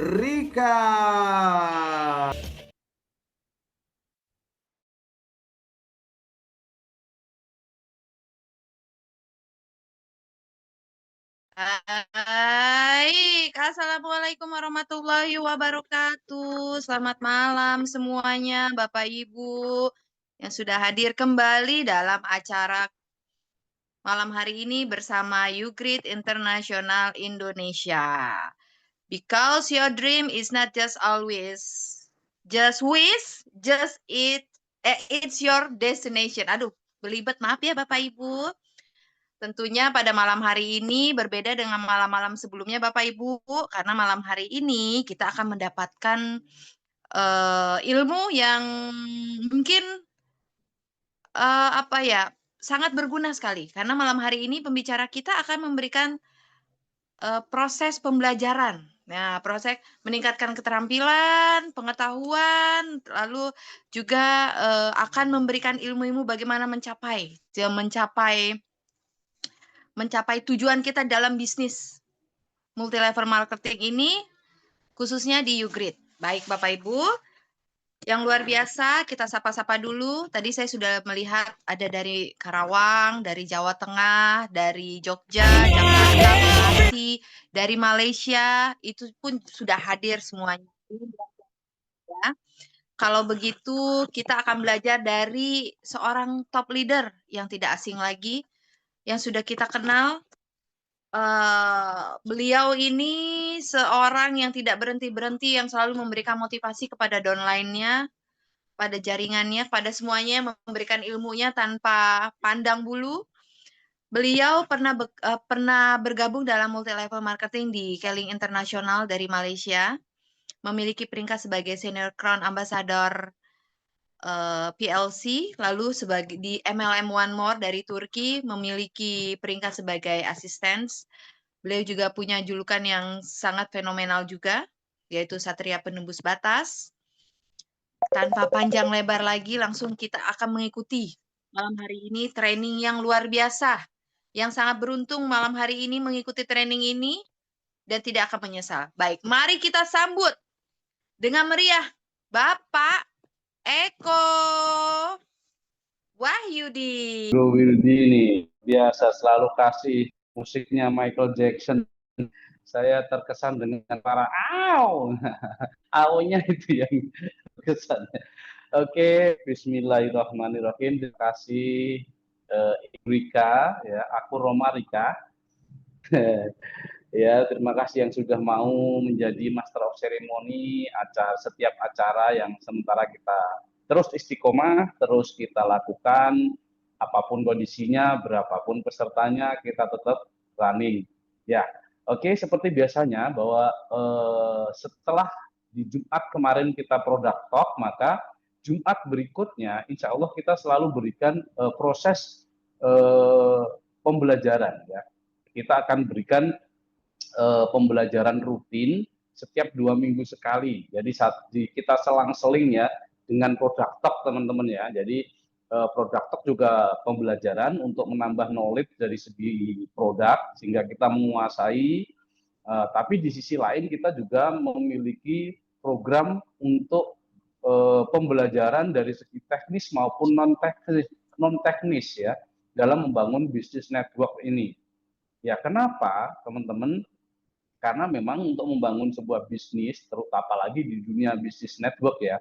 Rika. Baik, Assalamualaikum warahmatullahi wabarakatuh. Selamat malam semuanya, Bapak Ibu yang sudah hadir kembali dalam acara malam hari ini bersama Ugrid International Indonesia. Because your dream is not just always just wish, just it's your destination. Aduh, belibet, maaf ya Bapak Ibu. Tentunya pada malam hari ini berbeda dengan malam-malam sebelumnya Bapak Ibu, karena malam hari ini kita akan mendapatkan ilmu yang mungkin apa ya, sangat berguna sekali. Karena malam hari ini pembicara kita akan memberikan proses pembelajaran. Nah, proses meningkatkan keterampilan, pengetahuan, lalu juga akan memberikan ilmu-ilmu bagaimana mencapai tujuan kita dalam bisnis multi level marketing ini, khususnya di Ugrid. Baik Bapak Ibu, yang luar biasa kita sapa-sapa dulu. Tadi saya sudah melihat ada dari Karawang, dari Jawa Tengah, dari Jogja, Jakarta, Bekasi, dari Malaysia, itu pun sudah hadir semuanya. Ya. Kalau begitu, kita akan belajar dari seorang top leader yang tidak asing lagi, yang sudah kita kenal. Beliau ini seorang yang tidak berhenti-berhenti, yang selalu memberikan motivasi kepada downline-nya, pada jaringannya, pada semuanya, memberikan ilmunya tanpa pandang bulu. Beliau pernah bergabung dalam multi level marketing di Keling International dari Malaysia, memiliki peringkat sebagai Senior Crown Ambassador PLC, lalu sebagai di MLM One More dari Turki, memiliki peringkat sebagai asisten. Beliau juga punya julukan yang sangat fenomenal juga, yaitu Satria Penembus Batas. Tanpa panjang lebar lagi, langsung kita akan mengikuti malam hari ini training yang luar biasa. Yang sangat beruntung malam hari ini mengikuti training ini dan tidak akan menyesal. Baik, mari kita sambut dengan meriah Bapak Eko Wahyudi. Bro Wildy ini biasa selalu kasih musiknya Michael Jackson. Saya terkesan dengan para nya itu yang terkesan. Oke, Bismillahirrahmanirrahim. Terima kasih Rika, ya, aku Roma Rika. Ya, terima kasih yang sudah mau menjadi Master of Ceremony setiap acara yang sementara kita terus istiqomah, terus kita lakukan, apapun kondisinya, berapapun pesertanya, kita tetap running. Ya, oke, seperti biasanya bahwa setelah di Jumat kemarin kita product talk, maka Jumat berikutnya, insya Allah kita selalu berikan proses pembelajaran. Ya, kita akan berikan pembelajaran rutin setiap 2 minggu sekali. Jadi kita selang-seling ya dengan product talk teman-teman ya. Jadi product talk juga pembelajaran untuk menambah knowledge dari segi produk sehingga kita menguasai. Tapi di sisi lain kita juga memiliki program untuk pembelajaran dari segi teknis maupun non teknis ya dalam membangun bisnis network ini. Ya kenapa teman-teman? Karena memang untuk membangun sebuah bisnis, terutama lagi di dunia bisnis network ya,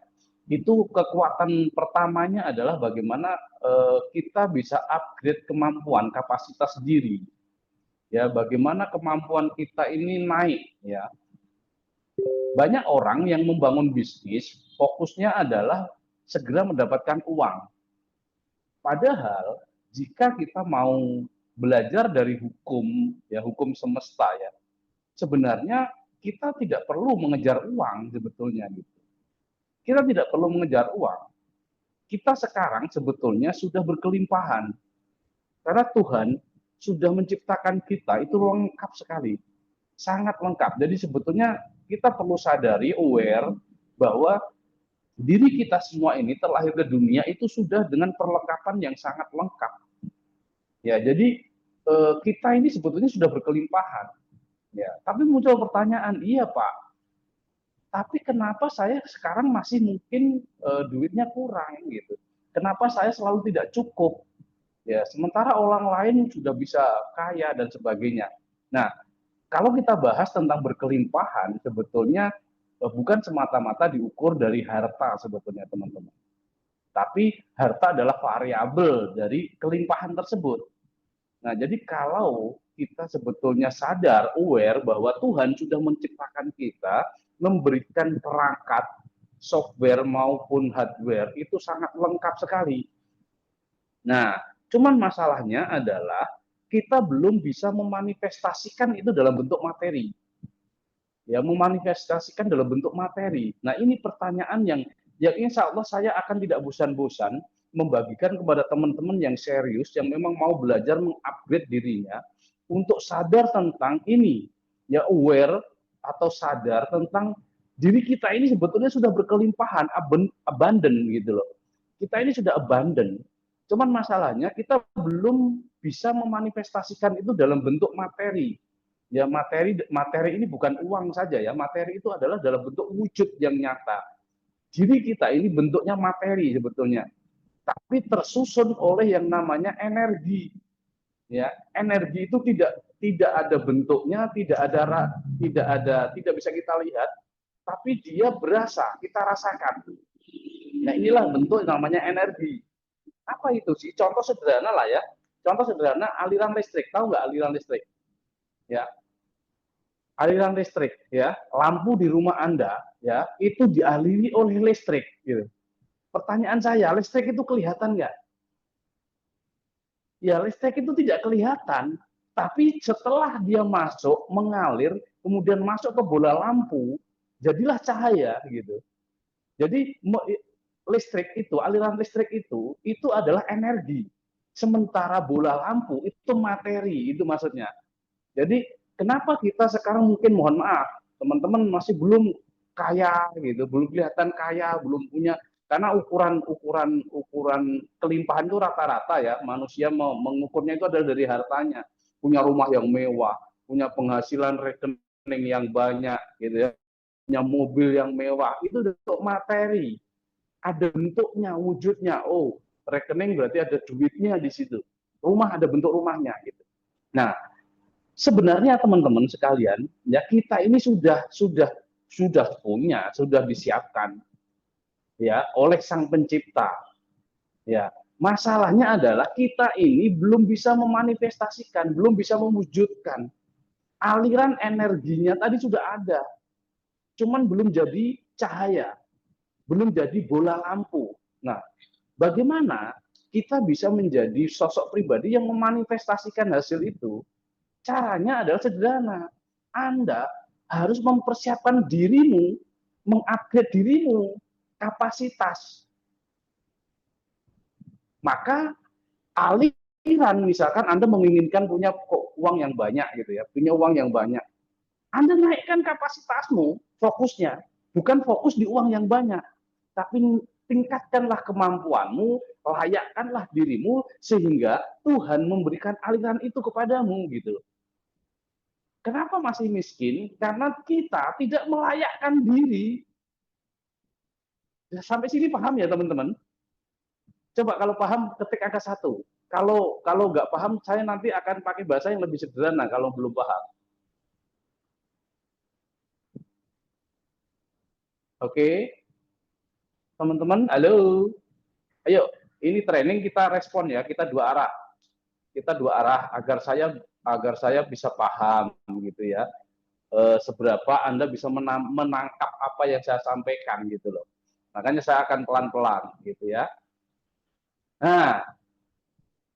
itu kekuatan pertamanya adalah bagaimana kita bisa upgrade kemampuan kapasitas diri. Ya, bagaimana kemampuan kita ini naik ya. Banyak orang yang membangun bisnis fokusnya adalah segera mendapatkan uang. Padahal jika kita mau belajar dari hukum ya, hukum semesta ya, sebenarnya kita tidak perlu mengejar uang sebetulnya gitu. Kita tidak perlu mengejar uang. Kita sekarang sebetulnya sudah berkelimpahan. Karena Tuhan sudah menciptakan kita itu lengkap sekali. Sangat lengkap. Jadi sebetulnya kita perlu sadari, aware bahwa diri kita semua ini terlahir ke dunia itu sudah dengan perlengkapan yang sangat lengkap. Ya, jadi kita ini sebetulnya sudah berkelimpahan. Ya, tapi muncul pertanyaan, iya Pak, tapi kenapa saya sekarang masih mungkin duitnya kurang gitu. Kenapa saya selalu tidak cukup? Ya, sementara orang lain sudah bisa kaya dan sebagainya. Nah, kalau kita bahas tentang berkelimpahan, sebetulnya bukan semata-mata diukur dari harta sebetulnya teman-teman. Tapi harta adalah variabel dari kelimpahan tersebut. Nah, jadi kalau kita sebetulnya sadar, aware bahwa Tuhan sudah menciptakan kita, memberikan perangkat software maupun hardware itu sangat lengkap sekali. Nah, cuman masalahnya adalah kita belum bisa memanifestasikan itu dalam bentuk materi. Ya, memanifestasikan dalam bentuk materi. Nah, ini pertanyaan yang insya Allah saya akan tidak bosan-bosan membagikan kepada teman-teman yang serius, yang memang mau belajar mengupgrade dirinya, untuk sadar tentang ini, ya aware atau sadar tentang diri kita ini sebetulnya sudah berkelimpahan, abundant gitu loh. Kita ini sudah abundant. Cuman masalahnya kita belum bisa memanifestasikan itu dalam bentuk materi. Ya, materi ini bukan uang saja ya, materi itu adalah dalam bentuk wujud yang nyata. Diri kita ini bentuknya materi sebetulnya, tapi tersusun oleh yang namanya energi. Ya, energi itu tidak ada bentuknya, tidak bisa kita lihat, tapi dia berasa, kita rasakan. Nah, inilah bentuk namanya energi. Apa itu sih? Contoh sederhana lah ya. Contoh sederhana, aliran listrik. Tahu nggak aliran listrik? Ya, aliran listrik ya, lampu di rumah Anda ya itu dialiri oleh listrik gitu. Pertanyaan saya, listrik itu kelihatan nggak? Ya, listrik itu tidak kelihatan, tapi setelah dia masuk mengalir kemudian masuk ke bola lampu, jadilah cahaya gitu. Jadi listrik itu, aliran listrik itu adalah energi. Sementara bola lampu itu materi, itu maksudnya. Jadi kenapa kita sekarang mungkin mohon maaf teman-teman masih belum kaya gitu, belum kelihatan kaya, belum punya, karena ukuran kelimpahan itu rata-rata ya manusia mengukurnya itu adalah dari hartanya, punya rumah yang mewah, punya penghasilan rekening yang banyak gitu ya, punya mobil yang mewah, itu bentuk materi, ada bentuknya, wujudnya. Oh, rekening berarti ada duitnya di situ, rumah ada bentuk rumahnya gitu. Nah, sebenarnya teman-teman sekalian, ya kita ini sudah punya, sudah disiapkan ya oleh Sang Pencipta. Ya, masalahnya adalah kita ini belum bisa memanifestasikan, belum bisa mewujudkan. Aliran energinya tadi sudah ada, cuman belum jadi cahaya, belum jadi bola lampu. Nah, bagaimana kita bisa menjadi sosok pribadi yang memanifestasikan hasil itu? Caranya adalah sederhana. Anda harus mempersiapkan dirimu, mengupgrade dirimu, kapasitas. Maka aliran, misalkan Anda menginginkan punya uang yang banyak gitu ya, punya uang yang banyak. Anda naikkan kapasitasmu, fokusnya bukan fokus di uang yang banyak, tapi tingkatkanlah kemampuanmu, layakkanlah dirimu sehingga Tuhan memberikan aliran itu kepadamu gitu. Kenapa masih miskin? Karena kita tidak melayakkan diri. Sampai sini paham ya teman-teman? Coba kalau paham ketik angka 1. Kalau nggak paham, saya nanti akan pakai bahasa yang lebih sederhana kalau belum paham. Oke, teman-teman, halo. Ayo, ini training kita respon ya, kita dua arah. Kita dua arah agar saya bisa paham gitu ya. Seberapa Anda bisa menangkap apa yang saya sampaikan gitu loh. Makanya saya akan pelan-pelan gitu ya. Nah,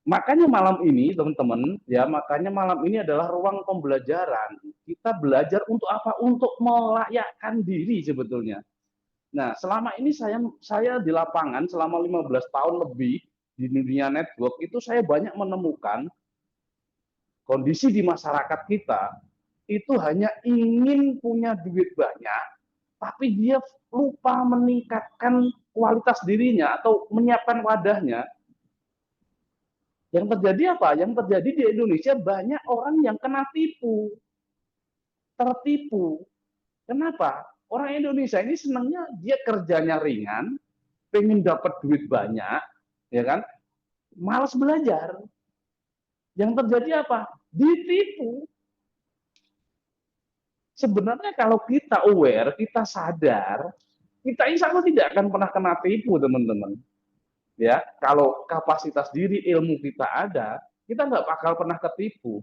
makanya malam ini teman-teman ya, makanya malam ini adalah ruang pembelajaran. Kita belajar untuk apa? Untuk melayakkan diri sebetulnya. Nah, selama ini saya di lapangan selama 15 tahun lebih di dunia network itu saya banyak menemukan kondisi di masyarakat kita itu hanya ingin punya duit banyak, tapi dia lupa meningkatkan kualitas dirinya atau menyiapkan wadahnya. Yang terjadi apa? Yang terjadi di Indonesia banyak orang yang kena tipu, tertipu. Kenapa? Orang Indonesia ini senangnya dia kerjanya ringan, pengen dapat duit banyak, ya kan? Malas belajar. Yang terjadi apa? Ditipu. Sebenarnya kalau kita aware, kita sadar, kita insya Allah tidak akan pernah kena tipu, teman-teman. Ya, kalau kapasitas diri ilmu kita ada, kita nggak bakal pernah ketipu.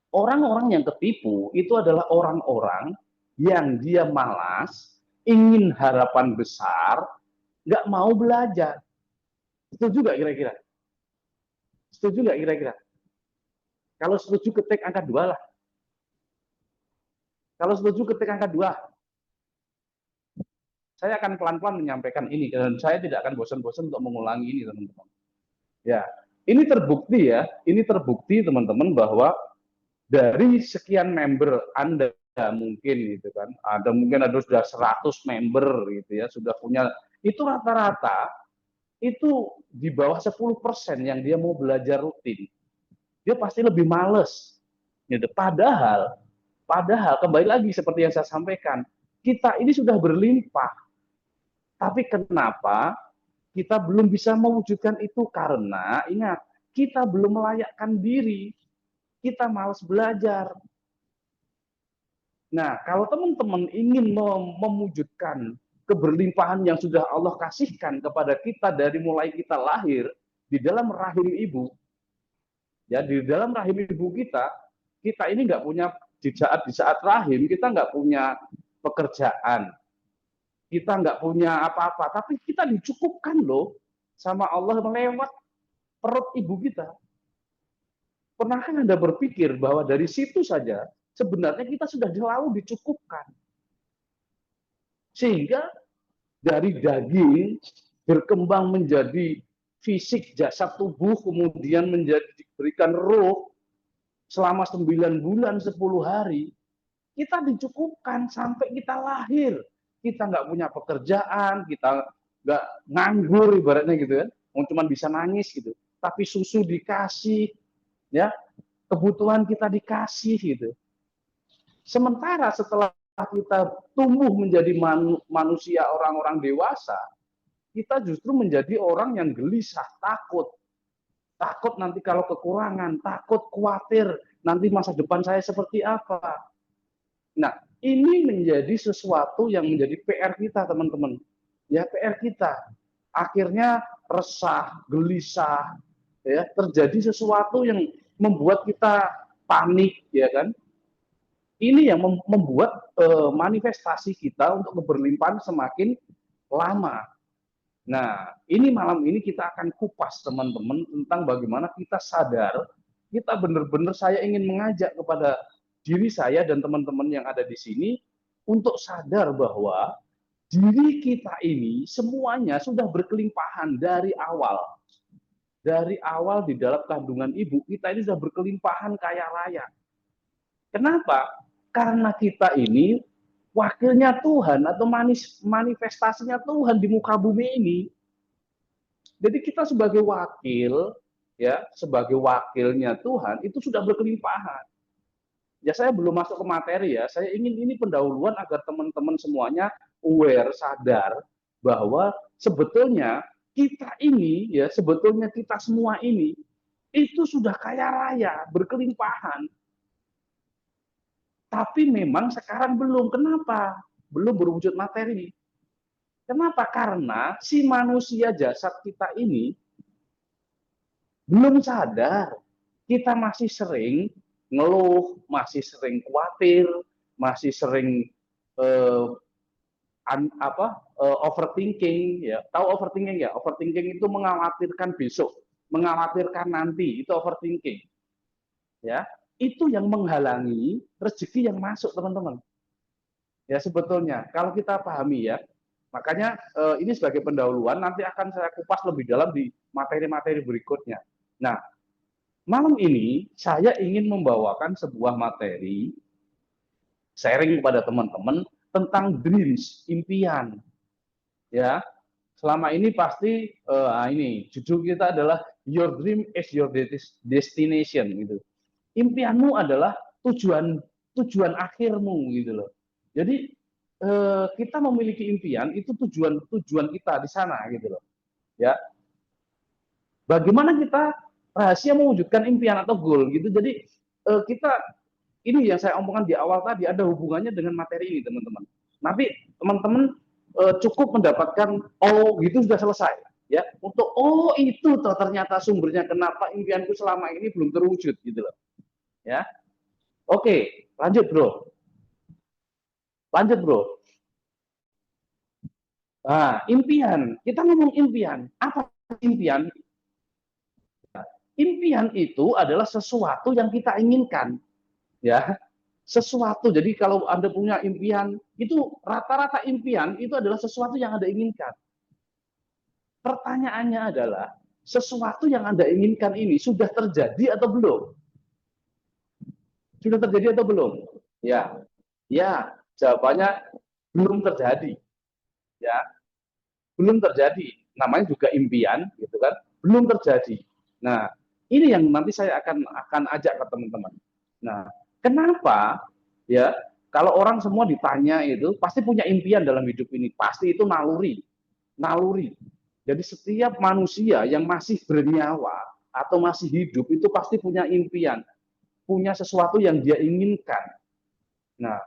Orang-orang yang ketipu itu adalah orang-orang yang dia malas, ingin harapan besar, nggak mau belajar. Setuju nggak kira-kira? Setuju nggak kira-kira? Kalau setuju ketik angka 2 lah. Kalau setuju ketik angka 2. Saya akan pelan-pelan menyampaikan ini dan saya tidak akan bosan-bosan untuk mengulangi ini, teman-teman. Ya, ini terbukti ya, ini terbukti teman-teman bahwa dari sekian member Anda mungkin gitu kan, mungkin ada sudah 100 member gitu ya, sudah punya, itu rata-rata itu di bawah 10% yang dia mau belajar rutin. Dia pasti lebih males. Gitu. Padahal kembali lagi seperti yang saya sampaikan, kita ini sudah berlimpah. Tapi kenapa kita belum bisa mewujudkan itu? Karena ingat, kita belum melayakkan diri. Kita malas belajar. Nah, kalau teman-teman ingin mewujudkan keberlimpahan yang sudah Allah kasihkan kepada kita dari mulai kita lahir di dalam rahim ibu, ya di dalam rahim ibu kita ini nggak punya di saat rahim kita nggak punya pekerjaan, kita nggak punya apa-apa, tapi kita dicukupkan loh sama Allah melewat perut ibu kita. Pernahkah Anda berpikir bahwa dari situ saja sebenarnya kita sudah selalu dicukupkan? Sehingga dari daging berkembang menjadi fisik jasad tubuh, kemudian menjadi diberikan roh selama 9 bulan 10 hari, kita dicukupkan sampai kita lahir. Kita nggak punya pekerjaan, kita nggak nganggur ibaratnya gitu kan, cuma bisa nangis gitu. Tapi susu dikasih, ya kebutuhan kita dikasih gitu. Sementara setelah kita tumbuh menjadi manusia orang-orang dewasa, kita justru menjadi orang yang gelisah, takut. Takut nanti kalau kekurangan, takut khawatir nanti masa depan saya seperti apa. Nah, ini menjadi sesuatu yang menjadi PR kita, teman-teman. Ya, PR kita. Akhirnya resah, gelisah, ya, terjadi sesuatu yang membuat kita panik, ya kan? Ini yang membuat manifestasi kita untuk keberlimpahan semakin lama. Nah, ini malam ini kita akan kupas teman-teman tentang bagaimana kita sadar, kita benar-benar saya ingin mengajak kepada diri saya dan teman-teman yang ada di sini untuk sadar bahwa diri kita ini semuanya sudah berkelimpahan dari awal. Dari awal di dalam kandungan ibu, kita ini sudah berkelimpahan kaya raya. Kenapa? Karena kita ini wakilnya Tuhan atau manifestasinya Tuhan di muka bumi ini. Jadi kita sebagai wakil, ya, sebagai wakilnya Tuhan itu sudah berkelimpahan. Ya saya belum masuk ke materi ya, saya ingin ini pendahuluan agar teman-teman semuanya aware, sadar bahwa sebetulnya kita ini, ya sebetulnya kita semua ini itu sudah kaya raya, berkelimpahan. Tapi memang sekarang belum. Kenapa? Belum berwujud materi. Kenapa? Karena si manusia jasad kita ini belum sadar. Kita masih sering ngeluh, masih sering khawatir, masih sering overthinking. Ya, tahu overthinking ya? Overthinking itu mengkhawatirkan besok, mengkhawatirkan nanti. Itu overthinking. Ya, itu yang menghalangi rezeki yang masuk, teman-teman. Ya sebetulnya kalau kita pahami ya, makanya ini sebagai pendahuluan nanti akan saya kupas lebih dalam di materi-materi berikutnya. Nah, malam ini saya ingin membawakan sebuah materi sharing kepada teman-teman tentang dreams, impian. Ya, selama ini pasti ini judul kita adalah Your Dream is Your Destination gitu. Impianmu adalah tujuan akhirmu gitu loh. Jadi kita memiliki impian itu tujuan kita di sana gitu loh. Ya. Bagaimana kita rahasia mewujudkan impian atau goal gitu. Jadi kita ini yang saya omongkan di awal tadi ada hubungannya dengan materi ini teman-teman. Nanti teman-teman cukup mendapatkan oh gitu sudah selesai ya. Untuk oh itu toh ternyata sumbernya kenapa impianku selama ini belum terwujud gitu loh. Ya. Oke, lanjut bro. Lanjut bro. Nah, impian. Kita ngomong impian. Apa impian? Impian itu adalah sesuatu yang kita inginkan. Ya, sesuatu. Jadi kalau Anda punya impian, itu rata-rata impian itu adalah sesuatu yang Anda inginkan. Pertanyaannya adalah, sesuatu yang Anda inginkan ini sudah terjadi atau belum? Sudah terjadi atau belum? Ya. Ya, jawabannya belum terjadi. Ya, belum terjadi. Namanya juga impian, gitu kan? Belum terjadi. Nah, ini yang nanti saya akan ajak ke teman-teman. Nah, kenapa ya kalau orang semua ditanya itu pasti punya impian dalam hidup ini, pasti itu naluri, naluri. Jadi setiap manusia yang masih bernyawa atau masih hidup itu pasti punya impian, punya sesuatu yang dia inginkan. Nah,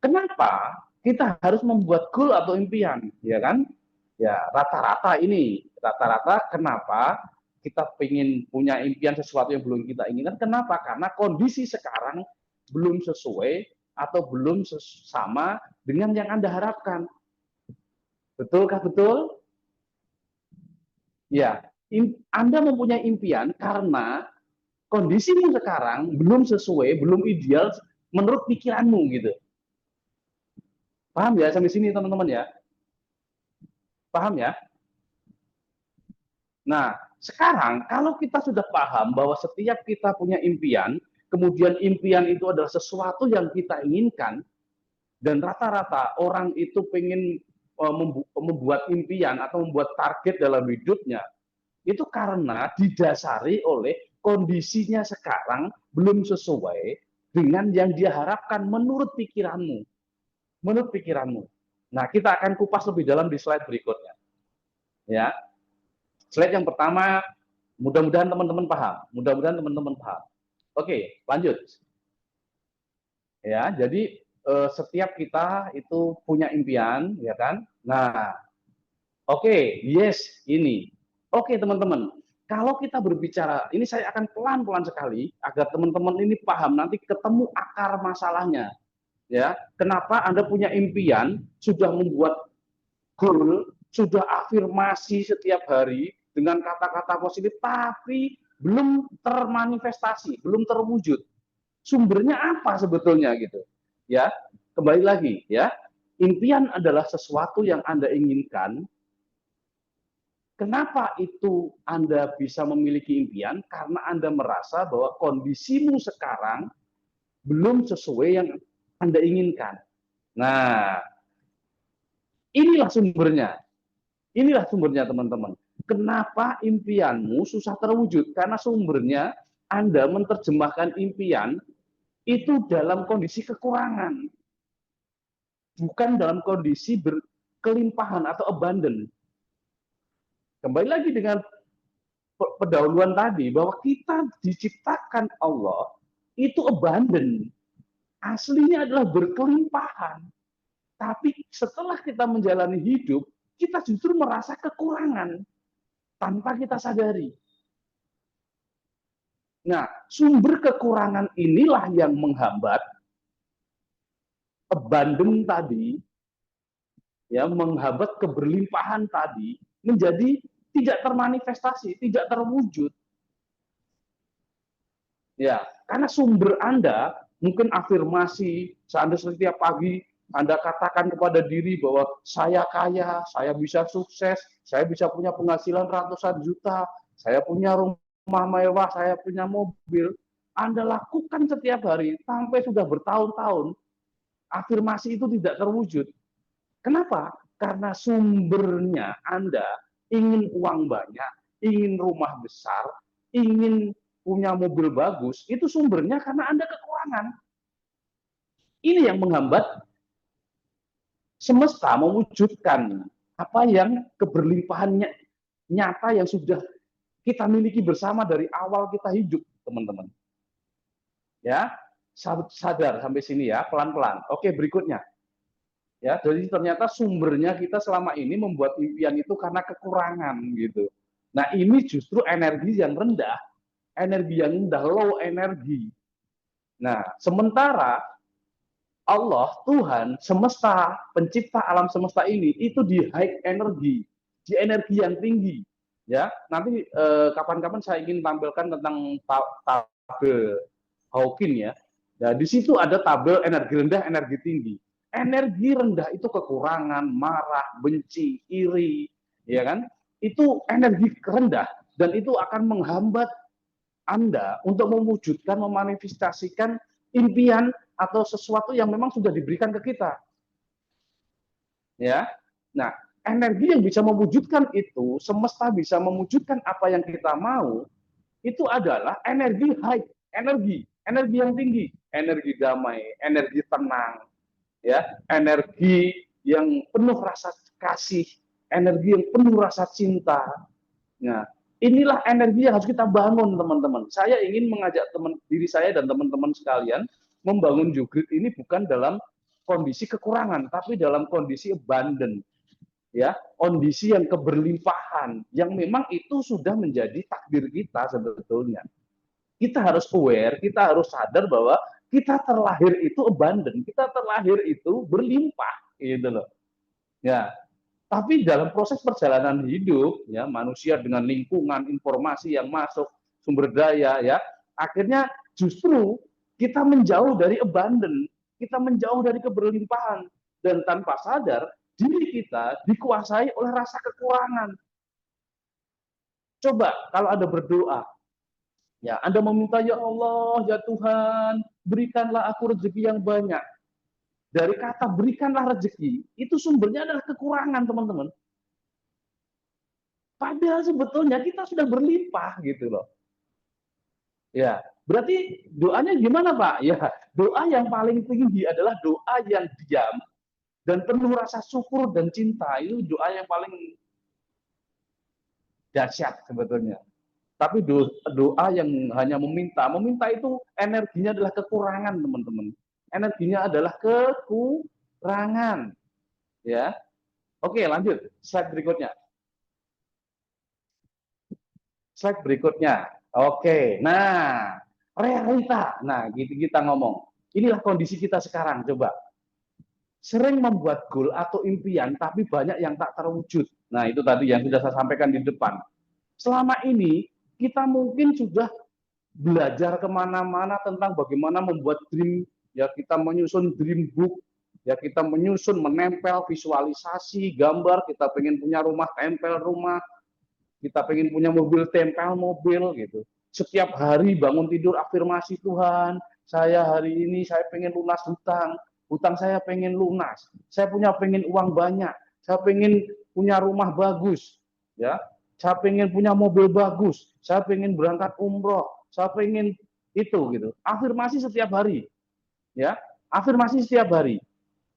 kenapa kita harus membuat goal atau impian, ya kan? Ya, rata-rata ini, rata-rata kenapa kita ingin punya impian sesuatu yang belum kita inginkan? Kenapa? Karena kondisi sekarang belum sesuai atau belum sama dengan yang Anda harapkan. Betulkah betul? Ya, Anda mempunyai impian karena kondisimu sekarang belum sesuai, belum ideal menurut pikiranmu gitu. Paham ya sampai sini teman-teman ya? Paham ya? Nah, sekarang kalau kita sudah paham bahwa setiap kita punya impian, kemudian impian itu adalah sesuatu yang kita inginkan, dan rata-rata orang itu pengen membuat impian atau membuat target dalam hidupnya, itu karena didasari oleh kondisinya sekarang belum sesuai dengan yang dia harapkan menurut pikiranmu. Menurut pikiranmu. Nah, kita akan kupas lebih dalam di slide berikutnya. Ya. Slide yang pertama, mudah-mudahan teman-teman paham. Mudah-mudahan teman-teman paham. Oke, lanjut. Ya, jadi setiap kita itu punya impian, ya kan? Nah, oke, yes, ini. Oke, teman-teman. Kalau kita berbicara, ini saya akan pelan-pelan sekali agar teman-teman ini paham, nanti ketemu akar masalahnya. Ya, kenapa Anda punya impian, sudah membuat goal, sudah afirmasi setiap hari dengan kata-kata positif, tapi belum termanifestasi, belum terwujud. Sumbernya apa sebetulnya gitu? Ya, kembali lagi ya. Impian adalah sesuatu yang Anda inginkan. Kenapa itu Anda bisa memiliki impian? Karena Anda merasa bahwa kondisimu sekarang belum sesuai yang Anda inginkan. Nah, inilah sumbernya. Inilah sumbernya teman-teman. Kenapa impianmu susah terwujud? Karena sumbernya Anda menerjemahkan impian itu dalam kondisi kekurangan. Bukan dalam kondisi berkelimpahan atau abundant. Kembali lagi dengan pendahuluan tadi, bahwa kita diciptakan Allah itu abundant. Aslinya adalah berkelimpahan. Tapi setelah kita menjalani hidup, kita justru merasa kekurangan tanpa kita sadari. Nah, sumber kekurangan inilah yang menghambat abandon tadi, ya, menghambat keberlimpahan tadi menjadi tidak termanifestasi, tidak terwujud. Ya, karena sumber Anda mungkin afirmasi, Anda setiap pagi Anda katakan kepada diri bahwa saya kaya, saya bisa sukses, saya bisa punya penghasilan ratusan juta, saya punya rumah mewah, saya punya mobil. Anda lakukan setiap hari sampai sudah bertahun-tahun, afirmasi itu tidak terwujud. Kenapa? Karena sumbernya Anda ingin uang banyak, ingin rumah besar, ingin punya mobil bagus, itu sumbernya karena Anda kekurangan. Ini yang menghambat semesta mewujudkan apa yang keberlimpahannya nyata yang sudah kita miliki bersama dari awal kita hidup, teman-teman. Ya, sadar sampai sini ya, pelan-pelan. Oke, berikutnya. Ya, jadi ternyata sumbernya kita selama ini membuat impian itu karena kekurangan gitu. Nah, ini justru energi yang rendah, low energi. Nah, sementara Allah, Tuhan, semesta, pencipta alam semesta ini itu di high energy, di energi yang tinggi. Ya, nanti kapan-kapan saya ingin tampilkan tentang tabel Hawking ya. Nah, di situ ada tabel energi rendah, energi tinggi. Energi rendah itu kekurangan, marah, benci, iri, ya kan? Itu energi rendah dan itu akan menghambat Anda untuk mewujudkan, memanifestasikan impian atau sesuatu yang memang sudah diberikan ke kita. Ya. Nah, energi yang bisa mewujudkan itu, semesta bisa mewujudkan apa yang kita mau, itu adalah energi high, energi yang tinggi, energi damai, energi tenang, ya, energi yang penuh rasa kasih, energi yang penuh rasa cinta. Nah, inilah energi yang harus kita bangun, teman-teman. Saya ingin mengajak diri saya dan teman-teman sekalian membangun Jugrid ini bukan dalam kondisi kekurangan, tapi dalam kondisi abundant, ya, kondisi yang keberlimpahan, yang memang itu sudah menjadi takdir kita sebetulnya. Kita harus aware, kita harus sadar bahwa kita terlahir itu abundant, kita terlahir itu berlimpah, gitu loh. Ya, tapi dalam proses perjalanan hidup, ya, manusia dengan lingkungan, informasi yang masuk, sumber daya, ya, akhirnya justru kita menjauh dari abundant, kita menjauh dari keberlimpahan, dan tanpa sadar diri kita dikuasai oleh rasa kekurangan. Coba kalau Anda berdoa, ya, Anda meminta, ya Allah, ya Tuhan, berikanlah aku rezeki yang banyak. Dari kata berikanlah rezeki, itu sumbernya adalah kekurangan, teman-teman. Padahal sebetulnya kita sudah berlimpah gitu loh. Ya, berarti doanya gimana, Pak? Ya, doa yang paling tinggi adalah doa yang diam dan penuh rasa syukur dan cinta. Itu doa yang paling dahsyat sebetulnya. Tapi doa yang hanya meminta itu energinya adalah kekurangan, teman-teman. Energinya adalah kekurangan. Ya. Oke, lanjut. Slide berikutnya. Slide berikutnya. Oke. Nah, realita. Nah, gitu kita ngomong. Inilah kondisi kita sekarang, coba. Sering membuat goal atau impian, tapi banyak yang tak terwujud. Nah, itu tadi yang sudah saya sampaikan di depan. Selama ini, kita mungkin sudah belajar kemana-mana tentang bagaimana membuat dream, ya, kita menyusun dream book, ya, kita menyusun, menempel, visualisasi, gambar, kita pengen punya rumah, tempel rumah, kita pengen punya mobil, tempel mobil, gitu. Setiap hari bangun tidur afirmasi, Tuhan, saya hari ini saya pengen lunas hutang saya pengen lunas, saya pengen uang banyak, saya pengen punya rumah bagus, ya, saya pengen punya mobil bagus, saya pengen berangkat umroh, saya pengen itu, gitu. Afirmasi setiap hari, ya, afirmasi setiap hari.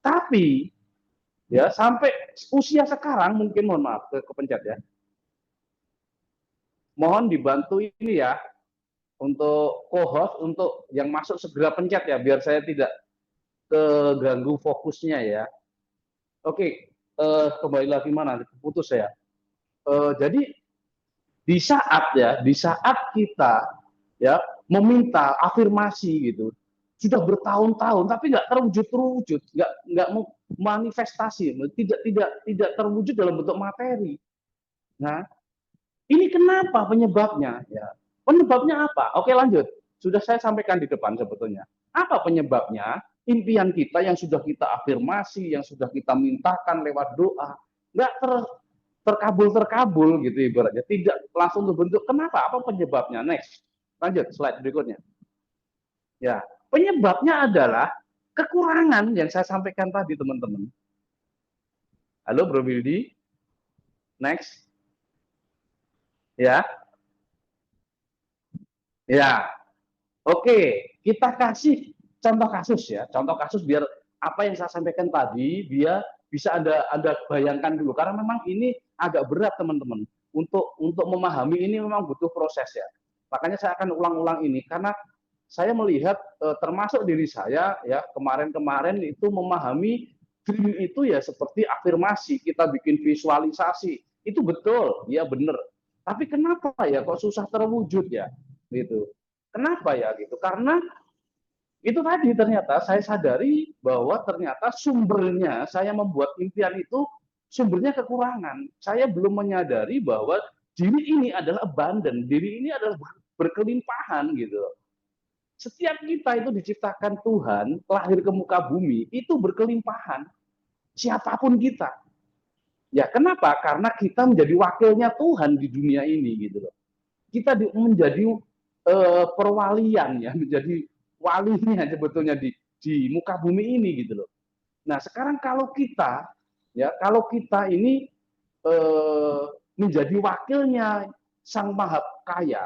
Tapi ya sampai usia sekarang mungkin, mohon maaf kepencet ya, mohon dibantu ini ya untuk co-host, untuk yang masuk segera pencet ya biar saya tidak keganggu fokusnya ya. Oke, kembali lagi mana? Putus ya. Jadi di saat kita ya meminta afirmasi gitu, sudah bertahun-tahun tapi nggak terwujud, nggak manifestasi, tidak terwujud dalam bentuk materi. Nah, ini kenapa penyebabnya? Ya, penyebabnya apa? Oke, lanjut. Sudah saya sampaikan di depan sebetulnya. Apa penyebabnya? Impian kita yang sudah kita afirmasi, yang sudah kita mintakan lewat doa, nggak terkabul gitu ibaratnya, tidak langsung terbentuk. Kenapa? Apa penyebabnya? Next, lanjut slide berikutnya. Ya, penyebabnya adalah kekurangan yang saya sampaikan tadi, teman-teman. Halo, Bro Bildi. Next. Ya, ya. Oke, kita kasih contoh kasus ya, contoh kasus biar apa yang saya sampaikan tadi dia bisa Anda bayangkan dulu karena memang ini agak berat teman-teman untuk memahami ini memang butuh proses ya. Makanya saya akan ulang-ulang ini karena saya melihat termasuk diri saya ya kemarin-kemarin itu memahami dream itu ya seperti afirmasi, kita bikin visualisasi. Itu betul, ya benar. Tapi kenapa ya kok susah terwujud ya? Gitu. Kenapa ya gitu? Karena itu tadi ternyata saya sadari bahwa ternyata sumbernya saya membuat impian itu sumbernya kekurangan. Saya belum menyadari bahwa diri ini adalah abundant, diri ini adalah berkelimpahan gitu. Setiap kita itu diciptakan Tuhan, lahir ke muka bumi, itu berkelimpahan. Siapapun kita. Ya, kenapa? Karena kita menjadi wakilnya Tuhan di dunia ini gitu loh. Kita menjadi perwalian ya, menjadi walinya sebetulnya di muka bumi ini gitu loh. Nah, sekarang kalau kita ini menjadi wakilnya Sang Maha Kaya,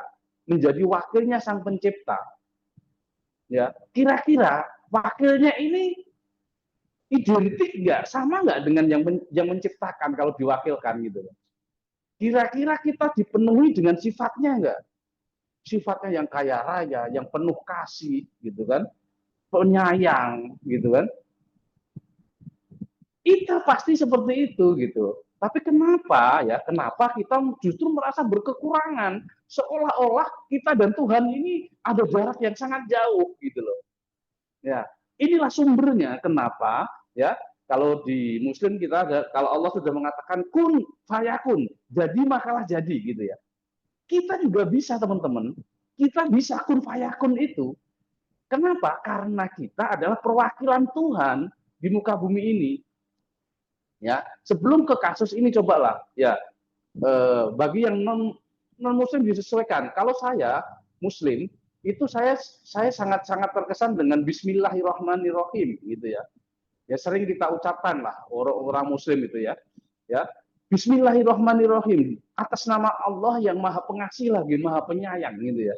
menjadi wakilnya Sang Pencipta, ya kira-kira wakilnya ini identik nggak sama nggak dengan yang menciptakan kalau diwakilkan gitu loh. Kira-kira kita dipenuhi dengan sifatnya nggak? Sifatnya yang kaya raya, yang penuh kasih gitu kan, penyayang gitu kan. Kita pasti seperti itu gitu. Tapi kenapa ya? Kenapa kita justru merasa berkekurangan? Seolah-olah kita dan Tuhan ini ada jarak yang sangat jauh gitu loh. Ya, inilah sumbernya kenapa ya kalau di Muslim kita ada kalau Allah sudah mengatakan kun fayakun, jadi makalah jadi gitu ya. Kita juga bisa teman-teman, kita bisa kun fayakun itu. Kenapa? Karena kita adalah perwakilan Tuhan di muka bumi ini. Ya, sebelum ke kasus ini cobalah ya bagi yang non Muslim disesuaikan. Kalau saya Muslim itu saya sangat-sangat terkesan dengan Bismillahirrahmanirrahim gitu ya. Ya sering kita ucapkan lah orang Muslim itu ya. Ya Bismillahirrahmanirrahim atas nama Allah yang Maha Pengasih lagi Maha Penyayang gitu ya.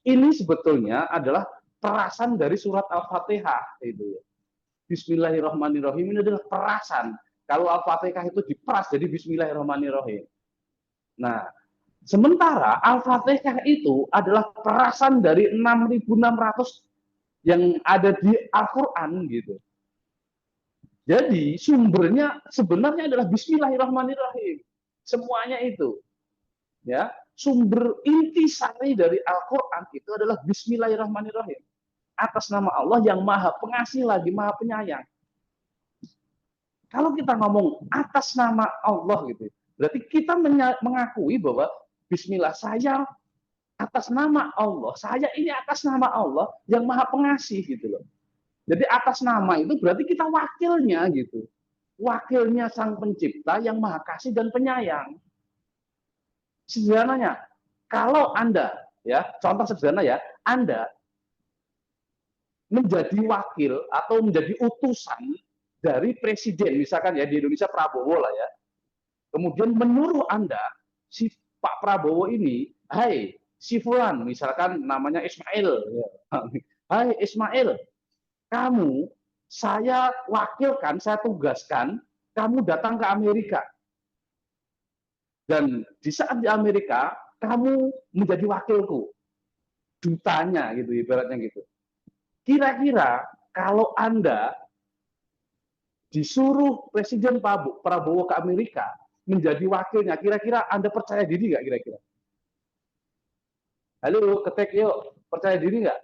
Ini sebetulnya adalah perasan dari surat Al-Fatihah itu ya. Bismillahirrahmanirrahim ini adalah perasan. Kalau Al-Fatihah itu diperas jadi Bismillahirrahmanirrahim. Nah, sementara Al-Fatihah itu adalah perasan dari 6.600 yang ada di Al-Quran gitu. Jadi sumbernya sebenarnya adalah Bismillahirrahmanirrahim. Semuanya itu. Ya, sumber intisari dari Al-Quran itu adalah Bismillahirrahmanirrahim. Atas nama Allah yang Maha Pengasih lagi Maha Penyayang. Kalau kita ngomong atas nama Allah gitu, berarti kita mengakui bahwa Bismillah saya atas nama Allah, saya ini atas nama Allah yang Maha Pengasih gitu loh. Jadi atas nama itu berarti kita wakilnya gitu. Wakilnya Sang Pencipta yang Maha Kasih dan Penyayang. Sederhananya, kalau Anda ya, contoh sederhana ya, Anda menjadi wakil atau menjadi utusan dari presiden, misalkan ya di Indonesia Prabowo lah ya. Kemudian menyuruh Anda, si Pak Prabowo ini, hai si Fulan, misalkan namanya Ismail, ya. Hai Ismail, kamu saya wakilkan, saya tugaskan, kamu datang ke Amerika. Dan di saat di Amerika, kamu menjadi wakilku, dutanya gitu, ibaratnya gitu. Kira-kira kalau Anda disuruh Presiden Prabowo ke Amerika menjadi wakilnya, kira-kira Anda percaya diri nggak kira-kira? Halo, ketik yuk, percaya diri nggak?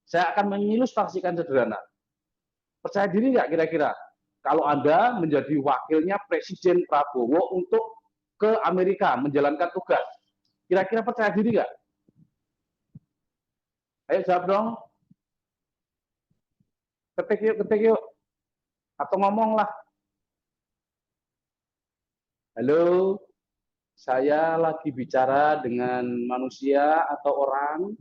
Saya akan mengilustrasikan sederhana. Percaya diri nggak kira-kira? Kalau Anda menjadi wakilnya Presiden Prabowo untuk ke Amerika menjalankan tugas, kira-kira percaya diri nggak? Ayo jawab dong. Ketik yuk. Atau ngomong lah. Halo, saya lagi bicara dengan manusia atau orang.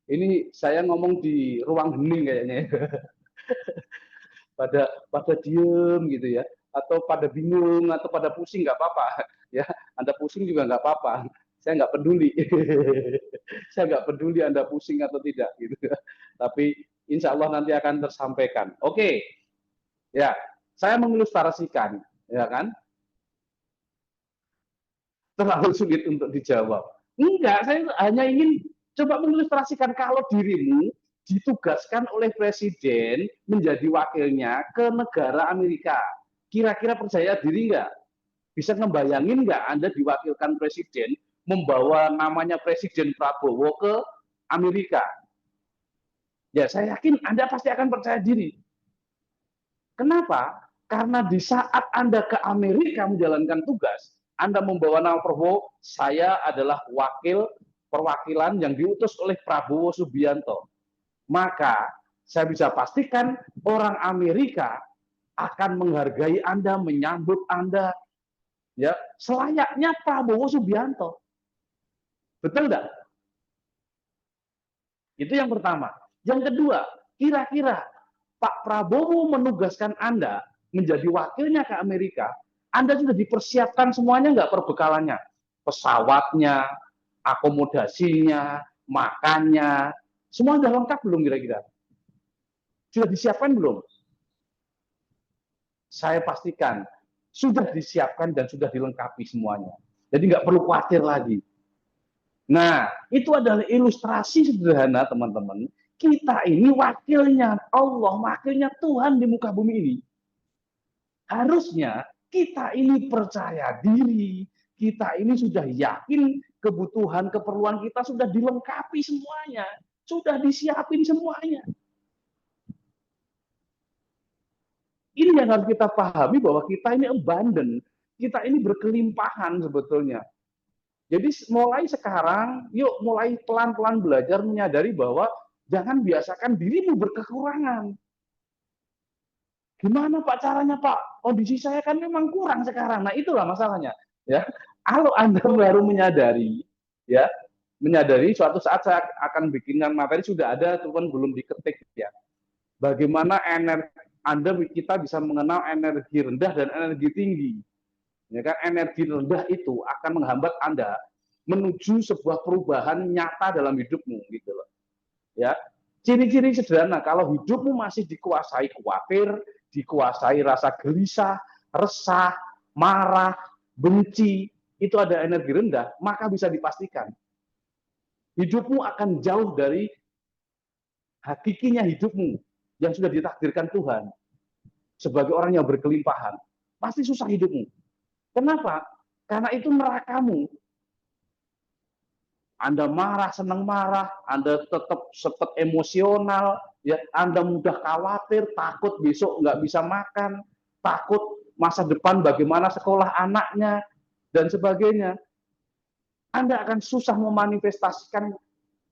Ini saya ngomong di ruang hening kayaknya. pada diem gitu ya. atau pada bingung atau pada pusing nggak apa-apa ya. Anda pusing juga nggak apa-apa, saya nggak peduli. Saya nggak peduli Anda pusing atau tidak gitu. Tapi insya Allah nanti akan tersampaikan. Oke, ya saya mengilustrasikan, ya kan? Terlalu sulit untuk dijawab. Enggak, saya hanya ingin coba mengilustrasikan kalau dirimu ditugaskan oleh presiden menjadi wakilnya ke negara Amerika. Kira-kira percaya diri nggak? Bisa ngebayangin nggak Anda diwakilkan presiden membawa namanya Presiden Prabowo ke Amerika? Ya, saya yakin Anda pasti akan percaya diri. Kenapa? Karena di saat Anda ke Amerika menjalankan tugas, Anda membawa nama Prabowo, saya adalah wakil perwakilan yang diutus oleh Prabowo Subianto. Maka saya bisa pastikan orang Amerika akan menghargai Anda, menyambut Anda, ya selayaknya Prabowo Subianto. Betul enggak? Itu yang pertama. Yang kedua, kira-kira Pak Prabowo menugaskan Anda menjadi wakilnya ke Amerika, Anda sudah dipersiapkan semuanya nggak perbekalannya? Pesawatnya, akomodasinya, makannya, semua sudah lengkap belum kira-kira? Sudah disiapkan belum? Saya pastikan sudah disiapkan dan sudah dilengkapi semuanya. Jadi nggak perlu khawatir lagi. Nah, itu adalah ilustrasi sederhana, teman-teman. Kita ini wakilnya Allah, wakilnya Tuhan di muka bumi ini. Harusnya kita ini percaya diri, kita ini sudah yakin kebutuhan, keperluan kita sudah dilengkapi semuanya, sudah disiapin semuanya. Ini yang harus kita pahami bahwa kita ini abundant, kita ini berkelimpahan sebetulnya. Jadi mulai sekarang, yuk mulai pelan-pelan belajar menyadari bahwa jangan biasakan dirimu berkekurangan. Gimana Pak caranya Pak? Kondisi saya kan memang kurang sekarang. Nah itulah masalahnya. Ya, kalau Anda baru menyadari, ya menyadari suatu saat saya akan bikinkan materi sudah ada, cuman belum diketik ya. Bagaimana kita bisa mengenal energi rendah dan energi tinggi. Ya kan, energi rendah itu akan menghambat Anda menuju sebuah perubahan nyata dalam hidupmu gitu loh. Ya. Ciri-ciri sederhana kalau hidupmu masih dikuasai khawatir, dikuasai rasa gelisah, resah, marah, benci, itu ada energi rendah, maka bisa dipastikan hidupmu akan jauh dari hakikinya hidupmu yang sudah ditakdirkan Tuhan sebagai orang yang berkelimpahan. Pasti susah hidupmu. Kenapa? Karena itu nerakamu. Anda marah, senang marah, Anda tetap emosional, ya Anda mudah khawatir, takut besok nggak bisa makan, takut masa depan bagaimana sekolah anaknya, dan sebagainya. Anda akan susah memanifestasikan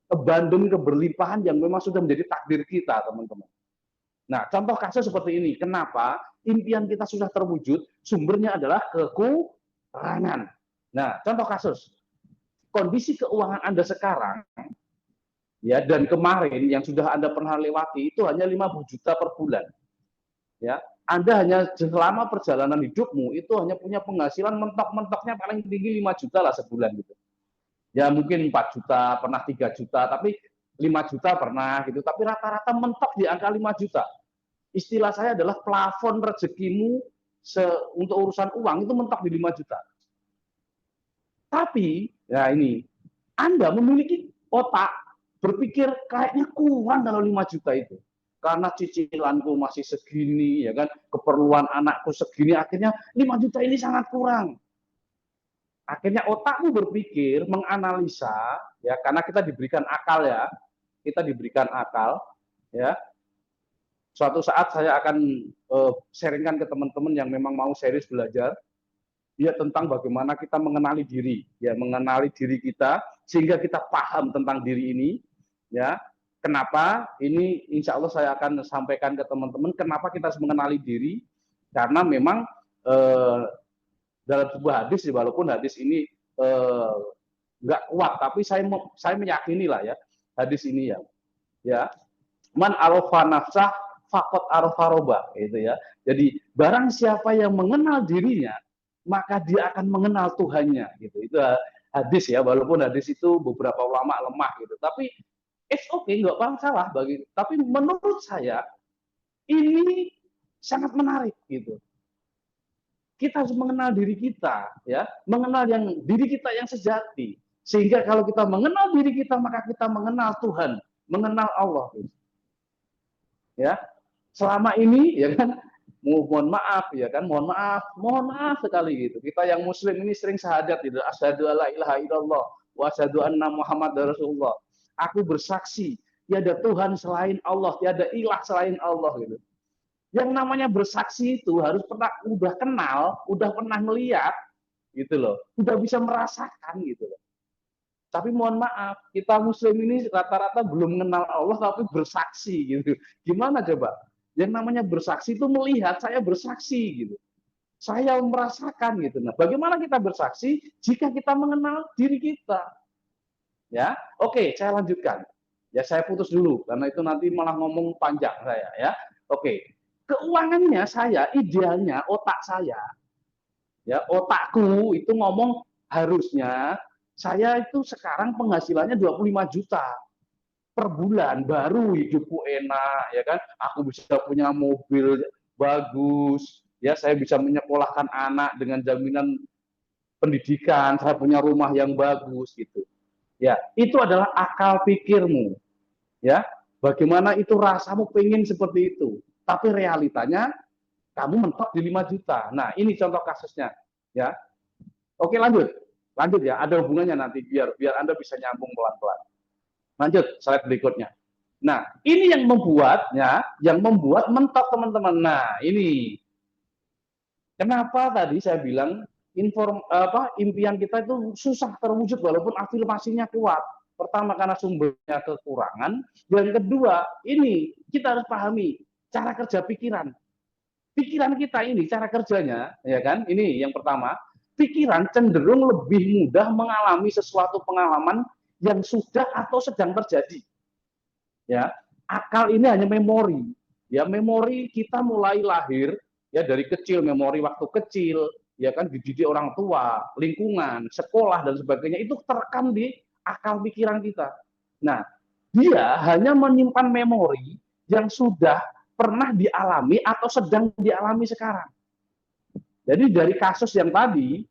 abundant, keberlimpahan yang memang sudah menjadi takdir kita, teman-teman. Nah, contoh kasus seperti ini. Kenapa impian kita sudah terwujud? Sumbernya adalah kekurangan. Nah, contoh kasus. Kondisi keuangan Anda sekarang ya dan kemarin yang sudah Anda pernah lewati itu hanya 50 juta per bulan. Ya, Anda hanya selama perjalanan hidupmu itu hanya punya penghasilan mentok-mentoknya paling tinggi 5 juta lah sebulan gitu. Ya mungkin 4 juta, pernah 3 juta, tapi 5 juta pernah gitu. Tapi rata-rata mentok di angka 5 juta. Istilah saya adalah plafon rezekimu untuk urusan uang itu mentok di 5 juta. Tapi, ya ini, Anda memiliki otak berpikir kayaknya kurang kalau 5 juta itu. Karena cicilanku masih segini, ya kan, keperluan anakku segini, akhirnya 5 juta ini sangat kurang. Akhirnya otakmu berpikir, menganalisa, ya karena kita diberikan akal ya, kita diberikan akal, ya. Suatu saat saya akan sharingkan ke teman-teman yang memang mau serius belajar, ya tentang bagaimana kita mengenali diri, ya mengenali diri kita sehingga kita paham tentang diri ini, ya. Kenapa? Ini insya Allah saya akan sampaikan ke teman-teman kenapa kita harus mengenali diri, karena memang dalam sebuah hadis, walaupun hadis ini nggak kuat, tapi saya meyakini lah ya hadis ini ya. Man arafa nafsah faqad arafa gitu ya. Jadi barang siapa yang mengenal dirinya, maka dia akan mengenal Tuhannya gitu. Itu hadis ya, walaupun hadis itu beberapa ulama lemah gitu. Tapi it's okay, nggak masalah bagi. Tapi menurut saya ini sangat menarik gitu. Kita harus mengenal diri kita, ya, mengenal diri kita yang sejati. Sehingga kalau kita mengenal diri kita, maka kita mengenal Tuhan, mengenal Allah. Gitu. Ya, selama ini ya kan, mohon maaf ya kan, mohon maaf sekali gitu. Kita yang Muslim ini sering syahadat gitu, asyhadu alla ilaha illallah wa asyhadu anna Muhammadar Rasulullah. Aku bersaksi tiada Tuhan selain Allah, tiada ilah selain Allah gitu. Yang namanya bersaksi itu harus udah kenal, udah pernah melihat, gitu loh, udah bisa merasakan gitu loh. Tapi mohon maaf, kita Muslim ini rata-rata belum mengenal Allah tapi bersaksi gitu. Gimana coba? Yang namanya bersaksi itu melihat, saya bersaksi gitu. Saya merasakan gitu. Nah, bagaimana kita bersaksi jika kita mengenal diri kita? Ya, oke, saya lanjutkan. Ya, saya putus dulu karena itu nanti malah ngomong panjang saya ya. Oke, keuangannya saya idealnya otak saya ya, otakku itu ngomong harusnya saya itu sekarang penghasilannya 25 juta per bulan, baru hidupku enak ya kan, aku bisa punya mobil bagus ya, saya bisa menyekolahkan anak dengan jaminan pendidikan, saya punya rumah yang bagus gitu ya. Itu adalah akal pikirmu ya, bagaimana itu rasamu pengen seperti itu, tapi realitanya kamu mentok di 5 juta. Nah, ini contoh kasusnya ya. Oke, lanjut ya, ada hubungannya nanti biar Anda bisa nyambung pelan-pelan. Lanjut slide berikutnya. Nah, ini yang membuat mentok teman-teman. Nah, ini kenapa tadi saya bilang impian kita itu susah terwujud walaupun afirmasinya kuat. Pertama karena sumbernya kekurangan, yang kedua ini kita harus pahami cara kerja pikiran. Pikiran kita ini cara kerjanya, ya kan? Ini yang pertama, pikiran cenderung lebih mudah mengalami sesuatu pengalaman yang sudah atau sedang terjadi. Ya, akal ini hanya memori. Ya, memori kita mulai lahir ya dari kecil, memori waktu kecil, ya kan dididik orang tua, lingkungan, sekolah dan sebagainya itu terekam di akal pikiran kita. Nah, dia hanya menyimpan memori yang sudah pernah dialami atau sedang dialami sekarang. Jadi dari kasus yang tadi,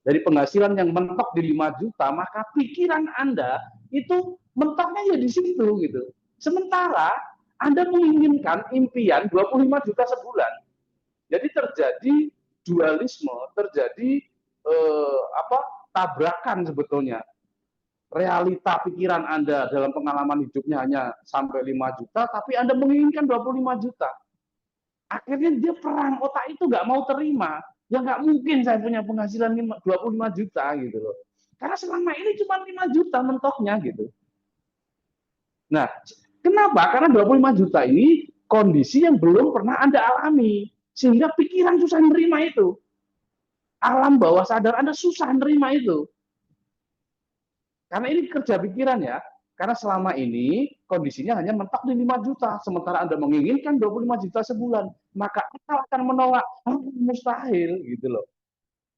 dari penghasilan yang mentok di 5 juta, maka pikiran Anda itu mentoknya ya di situ gitu. Sementara Anda menginginkan impian 25 juta sebulan. Jadi terjadi dualisme, terjadi tabrakan sebetulnya. Realita pikiran Anda dalam pengalaman hidupnya hanya sampai 5 juta, tapi Anda menginginkan 25 juta. Akhirnya dia perang, otak itu nggak mau terima. Ya nggak mungkin saya punya penghasilan 25 juta gitu loh. Karena selama ini cuma 5 juta mentoknya gitu. Nah, kenapa? Karena 25 juta ini kondisi yang belum pernah Anda alami. Sehingga pikiran susah menerima itu. Alam bawah sadar Anda susah menerima itu. Karena ini kerja pikiran ya. Karena selama ini kondisinya hanya mentok di 5 juta. Sementara Anda menginginkan 25 juta sebulan. Maka akal akan menolak. Mustahil gitu loh.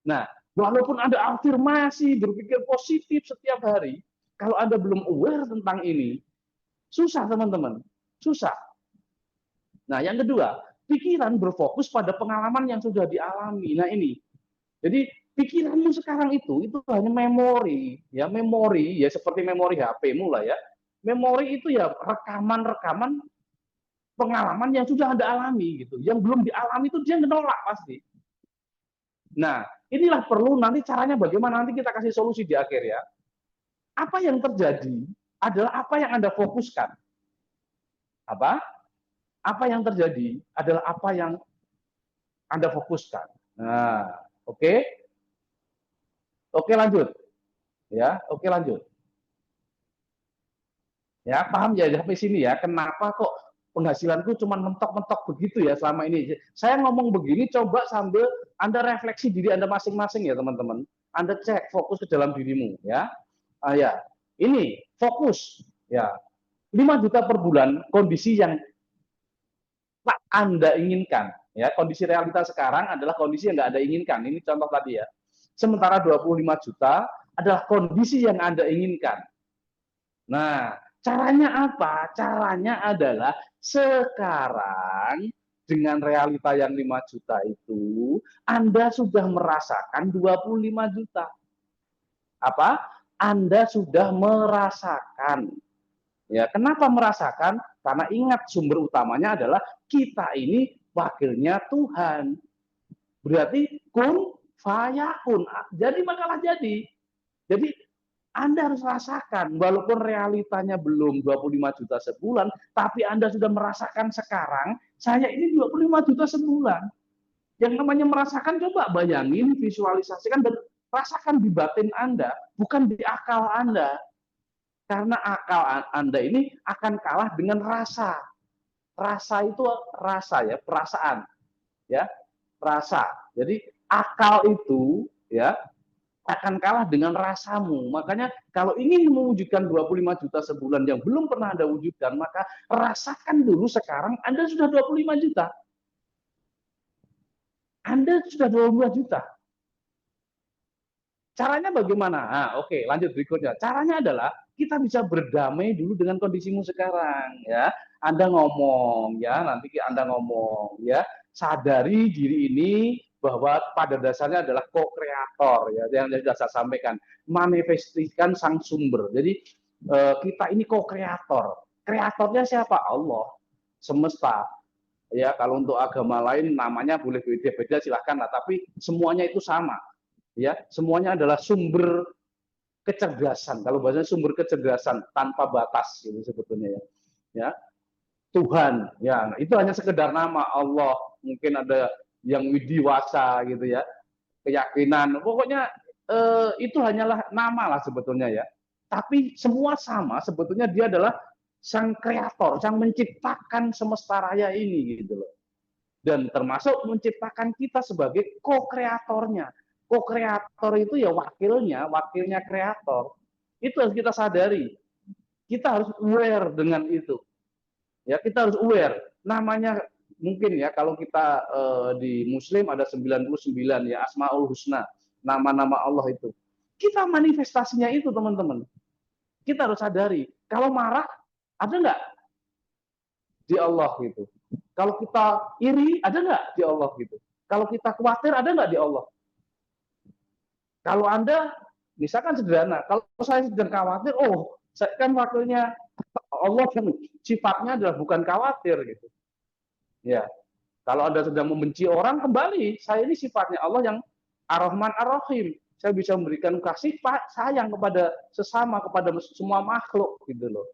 Nah, walaupun Anda afirmasi, berpikir positif setiap hari, kalau Anda belum aware tentang ini, susah teman-teman. Susah. Nah, yang kedua, pikiran berfokus pada pengalaman yang sudah dialami. Nah, ini. Jadi pikiranmu sekarang itu hanya memori ya seperti memori HP-mu lah ya. Memori itu ya rekaman-rekaman pengalaman yang sudah Anda alami gitu. Yang belum dialami itu dia menolak pasti. Nah, inilah perlu nanti caranya bagaimana, nanti kita kasih solusi di akhir ya. Apa yang terjadi adalah apa yang Anda fokuskan. Apa? Apa yang terjadi adalah apa yang Anda fokuskan. Nah, oke. Oke, lanjut. Ya, oke lanjut. Ya, paham ya sampai sini ya. Kenapa kok penghasilanku cuma mentok-mentok begitu ya selama ini? Saya ngomong begini coba sambil Anda refleksi diri Anda masing-masing ya, teman-teman. Anda cek fokus ke dalam dirimu ya. Ya. Ini fokus ya. 5 juta per bulan kondisi yang Anda inginkan. Ya, kondisi realitas sekarang adalah kondisi yang nggak Anda inginkan. Ini contoh tadi ya. Sementara 25 juta adalah kondisi yang Anda inginkan. Nah, caranya apa? Caranya adalah sekarang dengan realita yang 5 juta itu, Anda sudah merasakan 25 juta. Apa? Anda sudah merasakan. Ya, kenapa merasakan? Karena ingat sumber utamanya adalah kita ini wakilnya Tuhan. Berarti kun fayakun. Jadi makalah jadi. Jadi Anda harus rasakan, walaupun realitanya belum 25 juta sebulan, tapi Anda sudah merasakan sekarang, saya ini 25 juta sebulan. Yang namanya merasakan, coba bayangin, visualisasikan, dan rasakan di batin Anda, bukan di akal Anda. Karena akal Anda ini akan kalah dengan rasa. Rasa itu rasa ya, perasaan. Ya, rasa. Jadi akal itu ya akan kalah dengan rasamu. Makanya kalau ingin mewujudkan 25 juta sebulan yang belum pernah Anda wujudkan, maka rasakan dulu sekarang Anda sudah 25 juta. Anda sudah 25 juta. Caranya bagaimana? Nah, oke, lanjut berikutnya. Caranya adalah kita bisa berdamai dulu dengan kondisimu sekarang, ya. Anda ngomong, ya, nanti Anda ngomong, ya. Sadari diri ini bahwa pada dasarnya adalah co-kreator, ya, yang sudah saya sampaikan. Manifestasikan sang sumber. Jadi kita ini co-kreator. Kreatornya siapa? Allah, semesta. Ya, kalau untuk agama lain namanya boleh beda-beda silahkan lah, tapi semuanya itu sama. Ya, semuanya adalah sumber kecerdasan. Kalau bahasanya sumber kecerdasan tanpa batas gitu sebetulnya ya. Ya, Tuhan. Ya, itu hanya sekedar nama Allah. Mungkin ada yang widiwasa gitu ya. Keyakinan. Pokoknya itu hanyalah nama lah sebetulnya ya. Tapi semua sama, sebetulnya dia adalah sang kreator, sang menciptakan semesta raya ini gitu loh. Dan termasuk menciptakan kita sebagai co-kreatornya. Co-kreator itu ya wakilnya kreator. Itu harus kita sadari. Kita harus aware dengan itu. Ya, kita harus aware. Namanya mungkin ya kalau kita di Muslim ada 99 ya Asmaul Husna, nama-nama Allah itu. Kita manifestasinya itu, teman-teman. Kita harus sadari. Kalau marah ada nggak di Allah gitu? Kalau kita iri ada nggak di Allah gitu? Kalau kita khawatir ada nggak di Allah? Kalau Anda, misalkan sederhana, kalau saya sedang khawatir, oh, saya kan wakilnya Allah kan sifatnya adalah bukan khawatir gitu. Ya, kalau Anda sedang membenci orang, kembali, saya ini sifatnya Allah yang Ar-Rahman Ar-Rahim. Saya bisa memberikan kasih sayang kepada sesama, kepada semua makhluk gitu loh.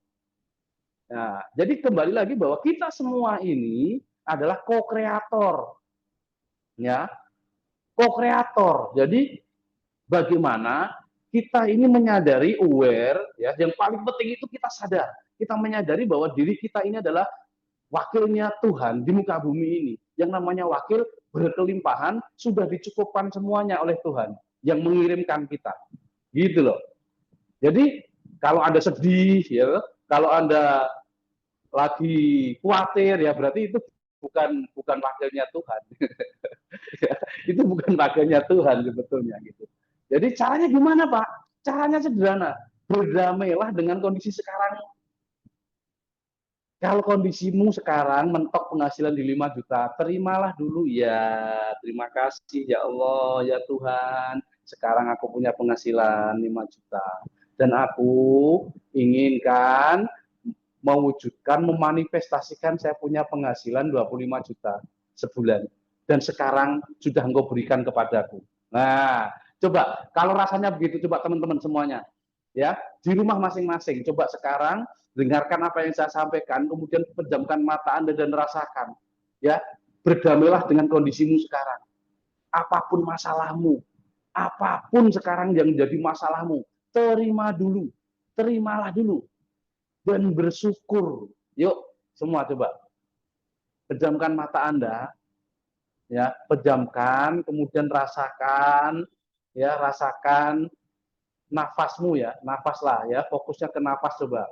Nah, jadi kembali lagi bahwa kita semua ini adalah co-kreator. Ya, co-kreator. Jadi bagaimana kita ini menyadari, aware, ya, yang paling penting itu kita sadar, kita menyadari bahwa diri kita ini adalah wakilnya Tuhan di muka bumi ini. Yang namanya wakil berkelimpahan sudah dicukupkan semuanya oleh Tuhan yang mengirimkan kita, gitu loh. Jadi kalau Anda sedih, ya, kalau Anda lagi khawatir, ya berarti itu bukan wakilnya Tuhan. Itu bukan wakilnya Tuhan sebetulnya gitu. Jadi caranya gimana Pak? Caranya sederhana. Berdamailah dengan kondisi sekarang. Kalau kondisimu sekarang mentok penghasilan di 5 juta, terimalah dulu ya. Terima kasih ya Allah, ya Tuhan. Sekarang aku punya penghasilan 5 juta. Dan aku inginkan mewujudkan, memanifestasikan saya punya penghasilan 25 juta sebulan. Dan sekarang sudah engkau berikan kepadaku. Nah, coba kalau rasanya begitu, coba teman-teman semuanya. Ya, di rumah masing-masing. Coba sekarang dengarkan apa yang saya sampaikan, kemudian pejamkan mata Anda dan rasakan. Ya, berdamailah dengan kondisimu sekarang. Apapun masalahmu, apapun sekarang yang jadi masalahmu, terima dulu. Terimalah dulu dan bersyukur. Yuk, semua coba. Pejamkan mata Anda, ya, pejamkan, kemudian rasakan, ya, rasakan nafasmu ya, nafaslah ya, fokusnya ke nafas coba.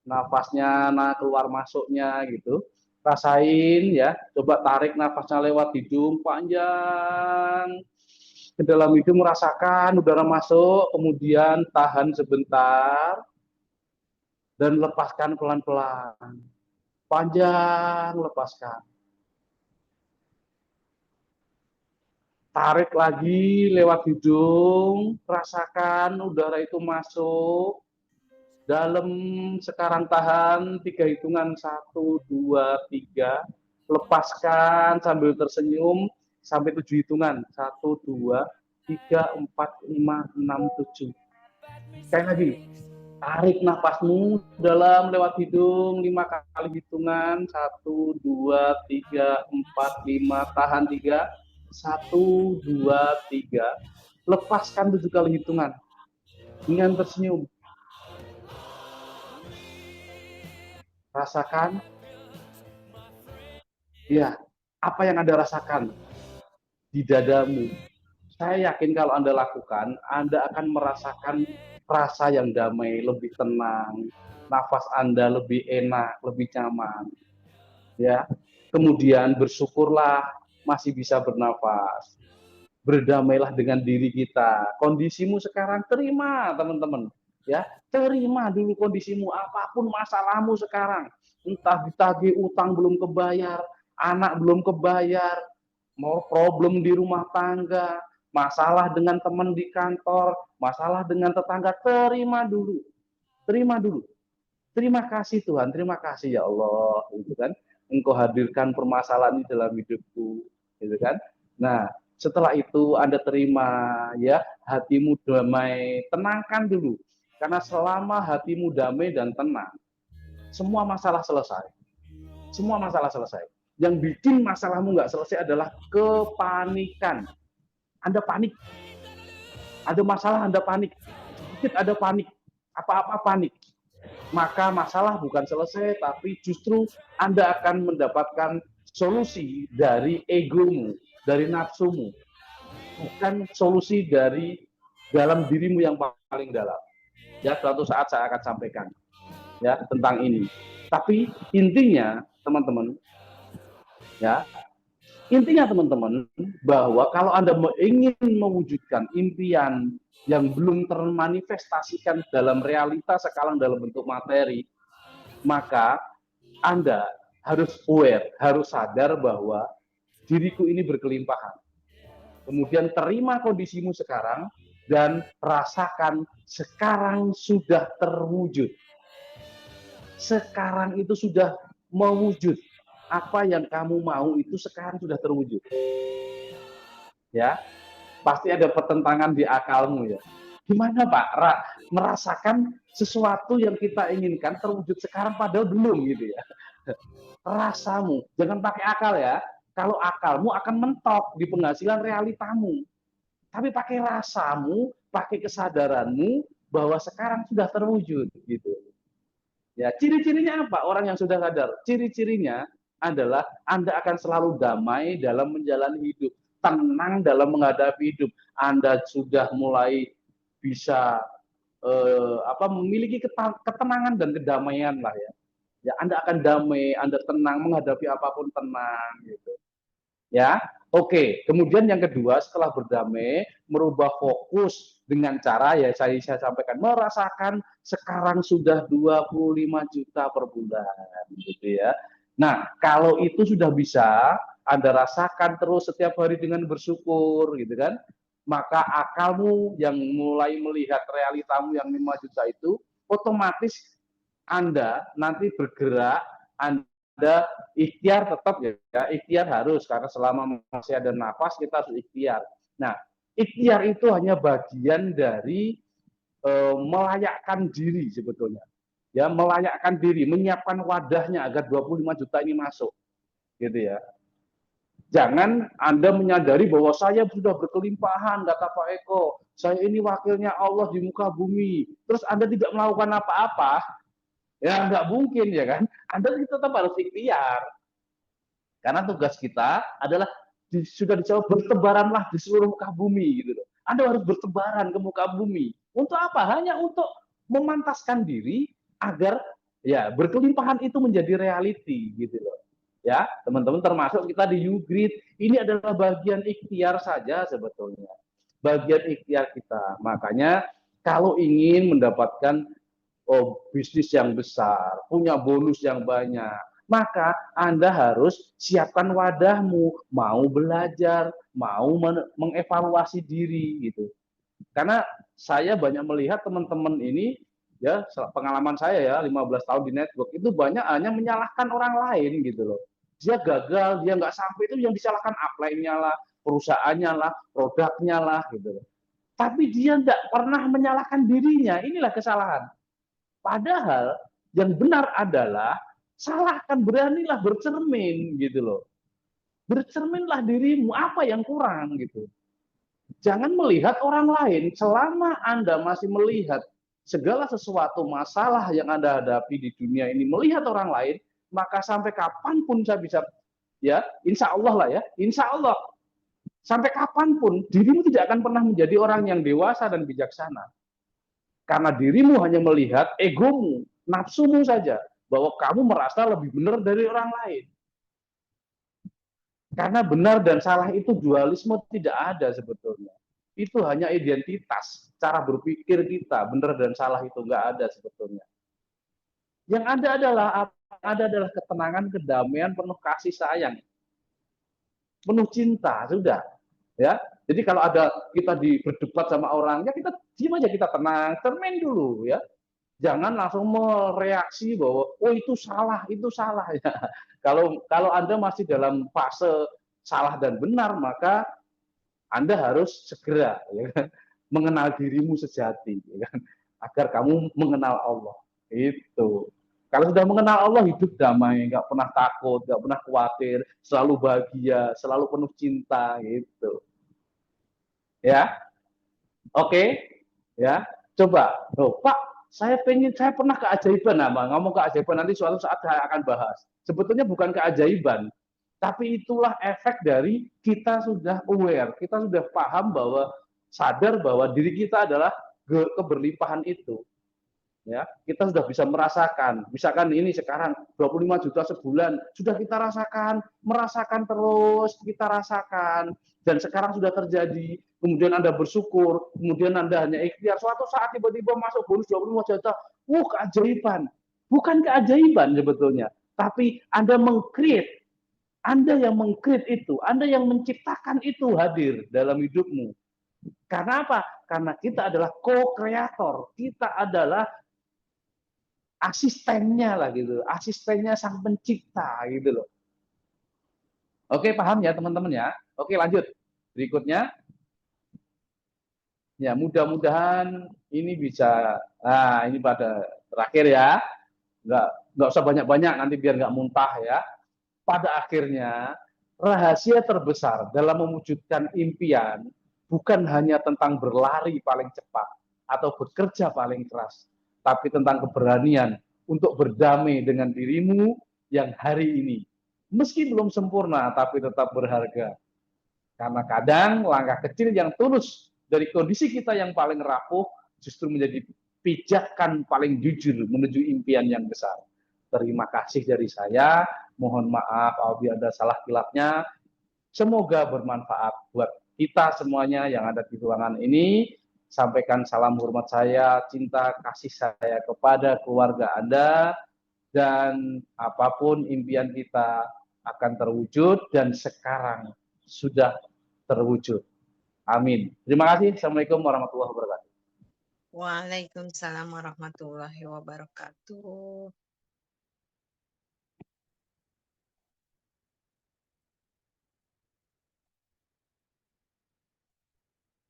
Nafasnya keluar masuknya gitu. Rasain ya, coba tarik nafasnya lewat hidung panjang ke dalam hidung, merasakan udara masuk, kemudian tahan sebentar dan lepaskan pelan-pelan. Panjang, lepaskan. Tarik lagi lewat hidung, rasakan udara itu masuk dalam. Sekarang tahan 3 hitungan, 1, 2, 3. Lepaskan sambil tersenyum sampai 7 hitungan, 1, 2, 3, 4, 5, 6, 7. Sekali lagi, tarik nafasmu dalam lewat hidung 5 kali hitungan, 1, 2, 3, 4, 5. Tahan 3, 1, 2, 3. Lepaskan 7 kali hitungan dengan tersenyum. Rasakan, ya, apa yang Anda rasakan di dadamu. Saya yakin kalau Anda lakukan, Anda akan merasakan rasa yang damai, lebih tenang, nafas Anda lebih enak, lebih nyaman. Ya, kemudian bersyukurlah masih bisa bernafas. Berdamailah dengan diri kita. Kondisimu sekarang terima, teman-teman. Ya, terima dulu kondisimu, apapun masalahmu sekarang. Entah ditagih utang belum kebayar, anak belum kebayar, mau problem di rumah tangga, masalah dengan teman di kantor, masalah dengan tetangga, terima dulu. Terima dulu. Terima kasih Tuhan, terima kasih ya Allah, gitu kan. Engkau hadirkan permasalahan ini dalam hidupku, gitu kan. Nah, setelah itu Anda terima ya, hatimu damai, tenangkan dulu. Karena selama hatimu damai dan tenang, semua masalah selesai. Semua masalah selesai. Yang bikin masalahmu nggak selesai adalah kepanikan. Anda panik. Ada masalah Anda panik. Sedikit ada panik. Apa-apa panik. Maka masalah bukan selesai, tapi justru Anda akan mendapatkan solusi dari egomu, dari nafsumu, bukan solusi dari dalam dirimu yang paling dalam. Ya, suatu saat saya akan sampaikan ya tentang ini. Tapi intinya, teman-teman, ya, intinya teman-teman, bahwa kalau Anda ingin mewujudkan impian yang belum termanifestasikan dalam realita sekarang dalam bentuk materi, maka Anda harus aware, harus sadar bahwa diriku ini berkelimpahan. Kemudian terima kondisimu sekarang dan rasakan sekarang sudah terwujud. Sekarang itu sudah mewujud. Apa yang kamu mau itu sekarang sudah terwujud. Ya, pasti ada pertentangan di akalmu ya. Gimana Pak? Merasakan sesuatu yang kita inginkan terwujud sekarang padahal belum gitu ya. Rasamu, jangan pakai akal ya. Kalau akalmu akan mentok di penghasilan realitamu. Tapi pakai rasamu, pakai kesadaranmu bahwa sekarang sudah terwujud gitu. Ya, ciri-cirinya apa? Orang yang sudah sadar, ciri-cirinya adalah Anda akan selalu damai dalam menjalani hidup, tenang dalam menghadapi hidup. Anda sudah mulai bisa memiliki ketenangan dan kedamaian lah ya. Ya, Anda akan damai, Anda tenang menghadapi apapun, tenang gitu. Ya, oke. Kemudian yang kedua, setelah berdamai, merubah fokus dengan cara ya saya sampaikan, merasakan sekarang sudah 25 juta per bulan gitu ya. Nah, kalau itu sudah bisa Anda rasakan terus setiap hari dengan bersyukur gitu kan, maka akalmu yang mulai melihat realitamu yang 5 juta itu otomatis Anda nanti bergerak, Anda ikhtiar tetap ya, ikhtiar harus, karena selama masih ada nafas kita harus ikhtiar. Nah, ikhtiar itu hanya bagian dari melayakkan diri sebetulnya. Ya, melayakkan diri, menyiapkan wadahnya agar 25 juta ini masuk. Gitu ya. Jangan Anda menyadari bahwa saya sudah berkelimpahan, kata Pak Eko. Saya ini wakilnya Allah di muka bumi. Terus Anda tidak melakukan apa-apa, ya nggak mungkin ya kan. Anda tetap harus ikhtiar. Karena tugas kita adalah sudah dijawab, bertebaranlah di seluruh muka bumi gitu loh. Anda harus bertebaran ke muka bumi. Untuk apa? Hanya untuk memantaskan diri agar ya berkelimpahan itu menjadi reality gitu loh. Ya, teman-teman, termasuk kita di Ugrid, ini adalah bagian ikhtiar saja sebetulnya. Bagian ikhtiar kita. Makanya kalau ingin mendapatkan bisnis yang besar, punya bonus yang banyak, maka Anda harus siapkan wadahmu, mau belajar, mau mengevaluasi diri gitu. Karena saya banyak melihat teman-teman ini, ya pengalaman saya ya 15 tahun di network, itu banyak hanya menyalahkan orang lain gitu loh. Dia gagal, dia nggak sampai, itu yang disalahkan upline-nya lah, perusahaannya lah, produknya lah gitu loh. Tapi dia nggak pernah menyalahkan dirinya, inilah kesalahan. Padahal yang benar adalah salahkan, beranilah bercermin gitu loh. Bercerminlah dirimu, apa yang kurang gitu. Jangan melihat orang lain. Selama Anda masih melihat segala sesuatu masalah yang Anda hadapi di dunia ini, melihat orang lain, maka sampai kapanpun saya bisa, ya, insya Allah lah ya, insya Allah, sampai kapanpun dirimu tidak akan pernah menjadi orang yang dewasa dan bijaksana. Karena dirimu hanya melihat egomu, nafsumu saja, bahwa kamu merasa lebih benar dari orang lain. Karena benar dan salah itu dualisme tidak ada sebetulnya. Itu hanya identitas, cara berpikir kita, benar dan salah itu nggak ada sebetulnya. Yang ada adalah ketenangan, kedamaian, penuh kasih sayang, penuh cinta, sudah. Ya, jadi kalau ada kita berdebat sama orang, ya kita diam aja, kita tenang, cermin dulu ya. Jangan langsung mereaksi bahwa itu salah ya. Kalau Anda masih dalam fase salah dan benar, maka Anda harus segera ya kan, mengenal dirimu sejati ya kan, agar kamu mengenal Allah. Itu. Kalau sudah mengenal Allah, hidup damai, nggak pernah takut, nggak pernah khawatir, selalu bahagia, selalu penuh cinta gitu. Ya, oke, ya. Coba, Pak, saya pernah keajaiban, ngomong keajaiban nanti suatu saat saya akan bahas. Sebetulnya bukan keajaiban, tapi itulah efek dari kita sudah aware, kita sudah paham bahwa, sadar bahwa diri kita adalah keberlimpahan itu. Ya, kita sudah bisa merasakan, misalkan ini sekarang 25 juta sebulan, sudah kita merasakan terus, kita rasakan, dan sekarang sudah terjadi, kemudian Anda bersyukur, kemudian Anda hanya ikhtiar, suatu saat tiba-tiba masuk bonus 25 juta, keajaiban. Bukan keajaiban sebetulnya, tapi Anda meng-create, Anda yang meng-create itu, Anda yang menciptakan itu hadir dalam hidupmu. Karena apa? Karena kita adalah co-kreator, kita adalah asistennya lah gitu, asistennya sang pencipta gitu loh. Oke, paham ya teman-teman ya? Oke, lanjut. Berikutnya, ya mudah-mudahan ini bisa, nah ini pada terakhir ya, nggak usah banyak-banyak nanti biar nggak muntah ya. Pada akhirnya, rahasia terbesar dalam mewujudkan impian bukan hanya tentang berlari paling cepat atau bekerja paling keras, tapi tentang keberanian untuk berdamai dengan dirimu yang hari ini. Meski belum sempurna, tapi tetap berharga. Karena kadang langkah kecil yang tulus dari kondisi kita yang paling rapuh justru menjadi pijakan paling jujur menuju impian yang besar. Terima kasih dari saya. Mohon maaf apabila ada salah kilapnya. Semoga bermanfaat buat kita semuanya yang ada di ruangan ini. Sampaikan salam hormat saya, cinta kasih saya kepada keluarga Anda, dan apapun impian kita akan terwujud dan sekarang sudah terwujud. Amin. Terima kasih. Assalamualaikum warahmatullahi wabarakatuh. Waalaikumsalam warahmatullahi wabarakatuh.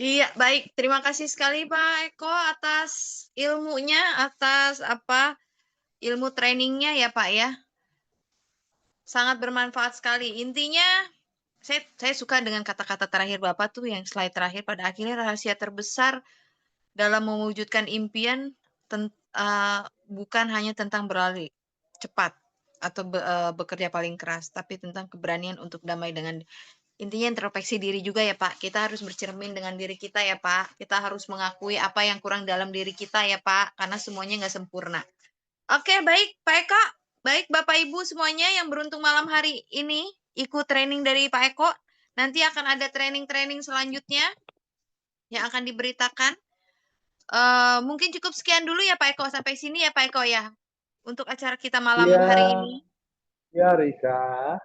Iya, baik. Terima kasih sekali Pak Eko atas ilmunya, atas ilmu trainingnya ya Pak ya. Sangat bermanfaat sekali. Intinya, saya suka dengan kata-kata terakhir Bapak tuh, yang slide terakhir, pada akhirnya rahasia terbesar dalam mewujudkan impian bukan hanya tentang berlari cepat atau bekerja paling keras, tapi tentang keberanian untuk damai dengan. Intinya introspeksi diri juga ya Pak. Kita harus bercermin dengan diri kita ya Pak. Kita harus mengakui apa yang kurang dalam diri kita ya Pak. Karena semuanya nggak sempurna. Oke, baik Pak Eko. Baik Bapak Ibu semuanya yang beruntung malam hari ini ikut training dari Pak Eko. Nanti akan ada training-training selanjutnya yang akan diberitakan. Mungkin cukup sekian dulu ya Pak Eko. Sampai sini ya Pak Eko ya. Untuk acara kita malam Iya, hari ini. ya Rika,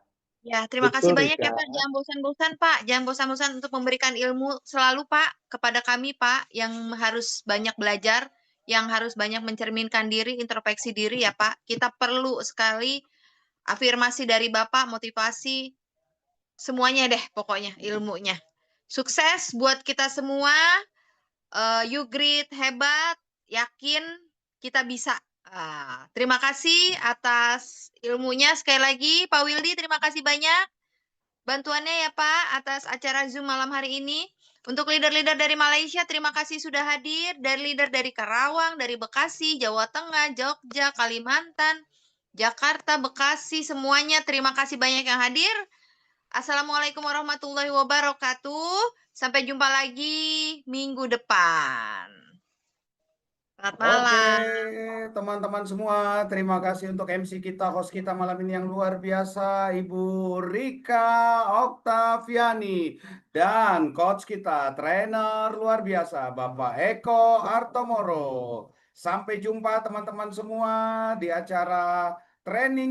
Ya, terima kasih betul banyak ya Rika. Pak. Jangan bosan-bosan Pak. Jangan bosan-bosan untuk memberikan ilmu selalu Pak kepada kami Pak yang harus banyak belajar, yang harus banyak mencerminkan diri, introspeksi diri ya Pak. Kita perlu sekali afirmasi dari Bapak, motivasi, semuanya deh pokoknya ilmunya. Sukses buat kita semua. You great, hebat, yakin kita bisa. Terima kasih atas ilmunya sekali lagi Pak Wildi. Terima kasih banyak bantuannya ya Pak atas acara Zoom malam hari ini. Untuk leader-leader dari Malaysia, terima kasih sudah hadir. Dari leader dari Karawang, dari Bekasi, Jawa Tengah, Jogja, Kalimantan, Jakarta, Bekasi, semuanya terima kasih banyak yang hadir. Assalamualaikum warahmatullahi wabarakatuh. Sampai jumpa lagi minggu depan. Selamat Oke, malam. teman-teman semua, terima kasih untuk MC kita, host kita malam ini yang luar biasa, Ibu Rika Oktaviani, dan coach kita, trainer luar biasa, Bapak Eko Artomoro. Sampai jumpa teman-teman semua di acara training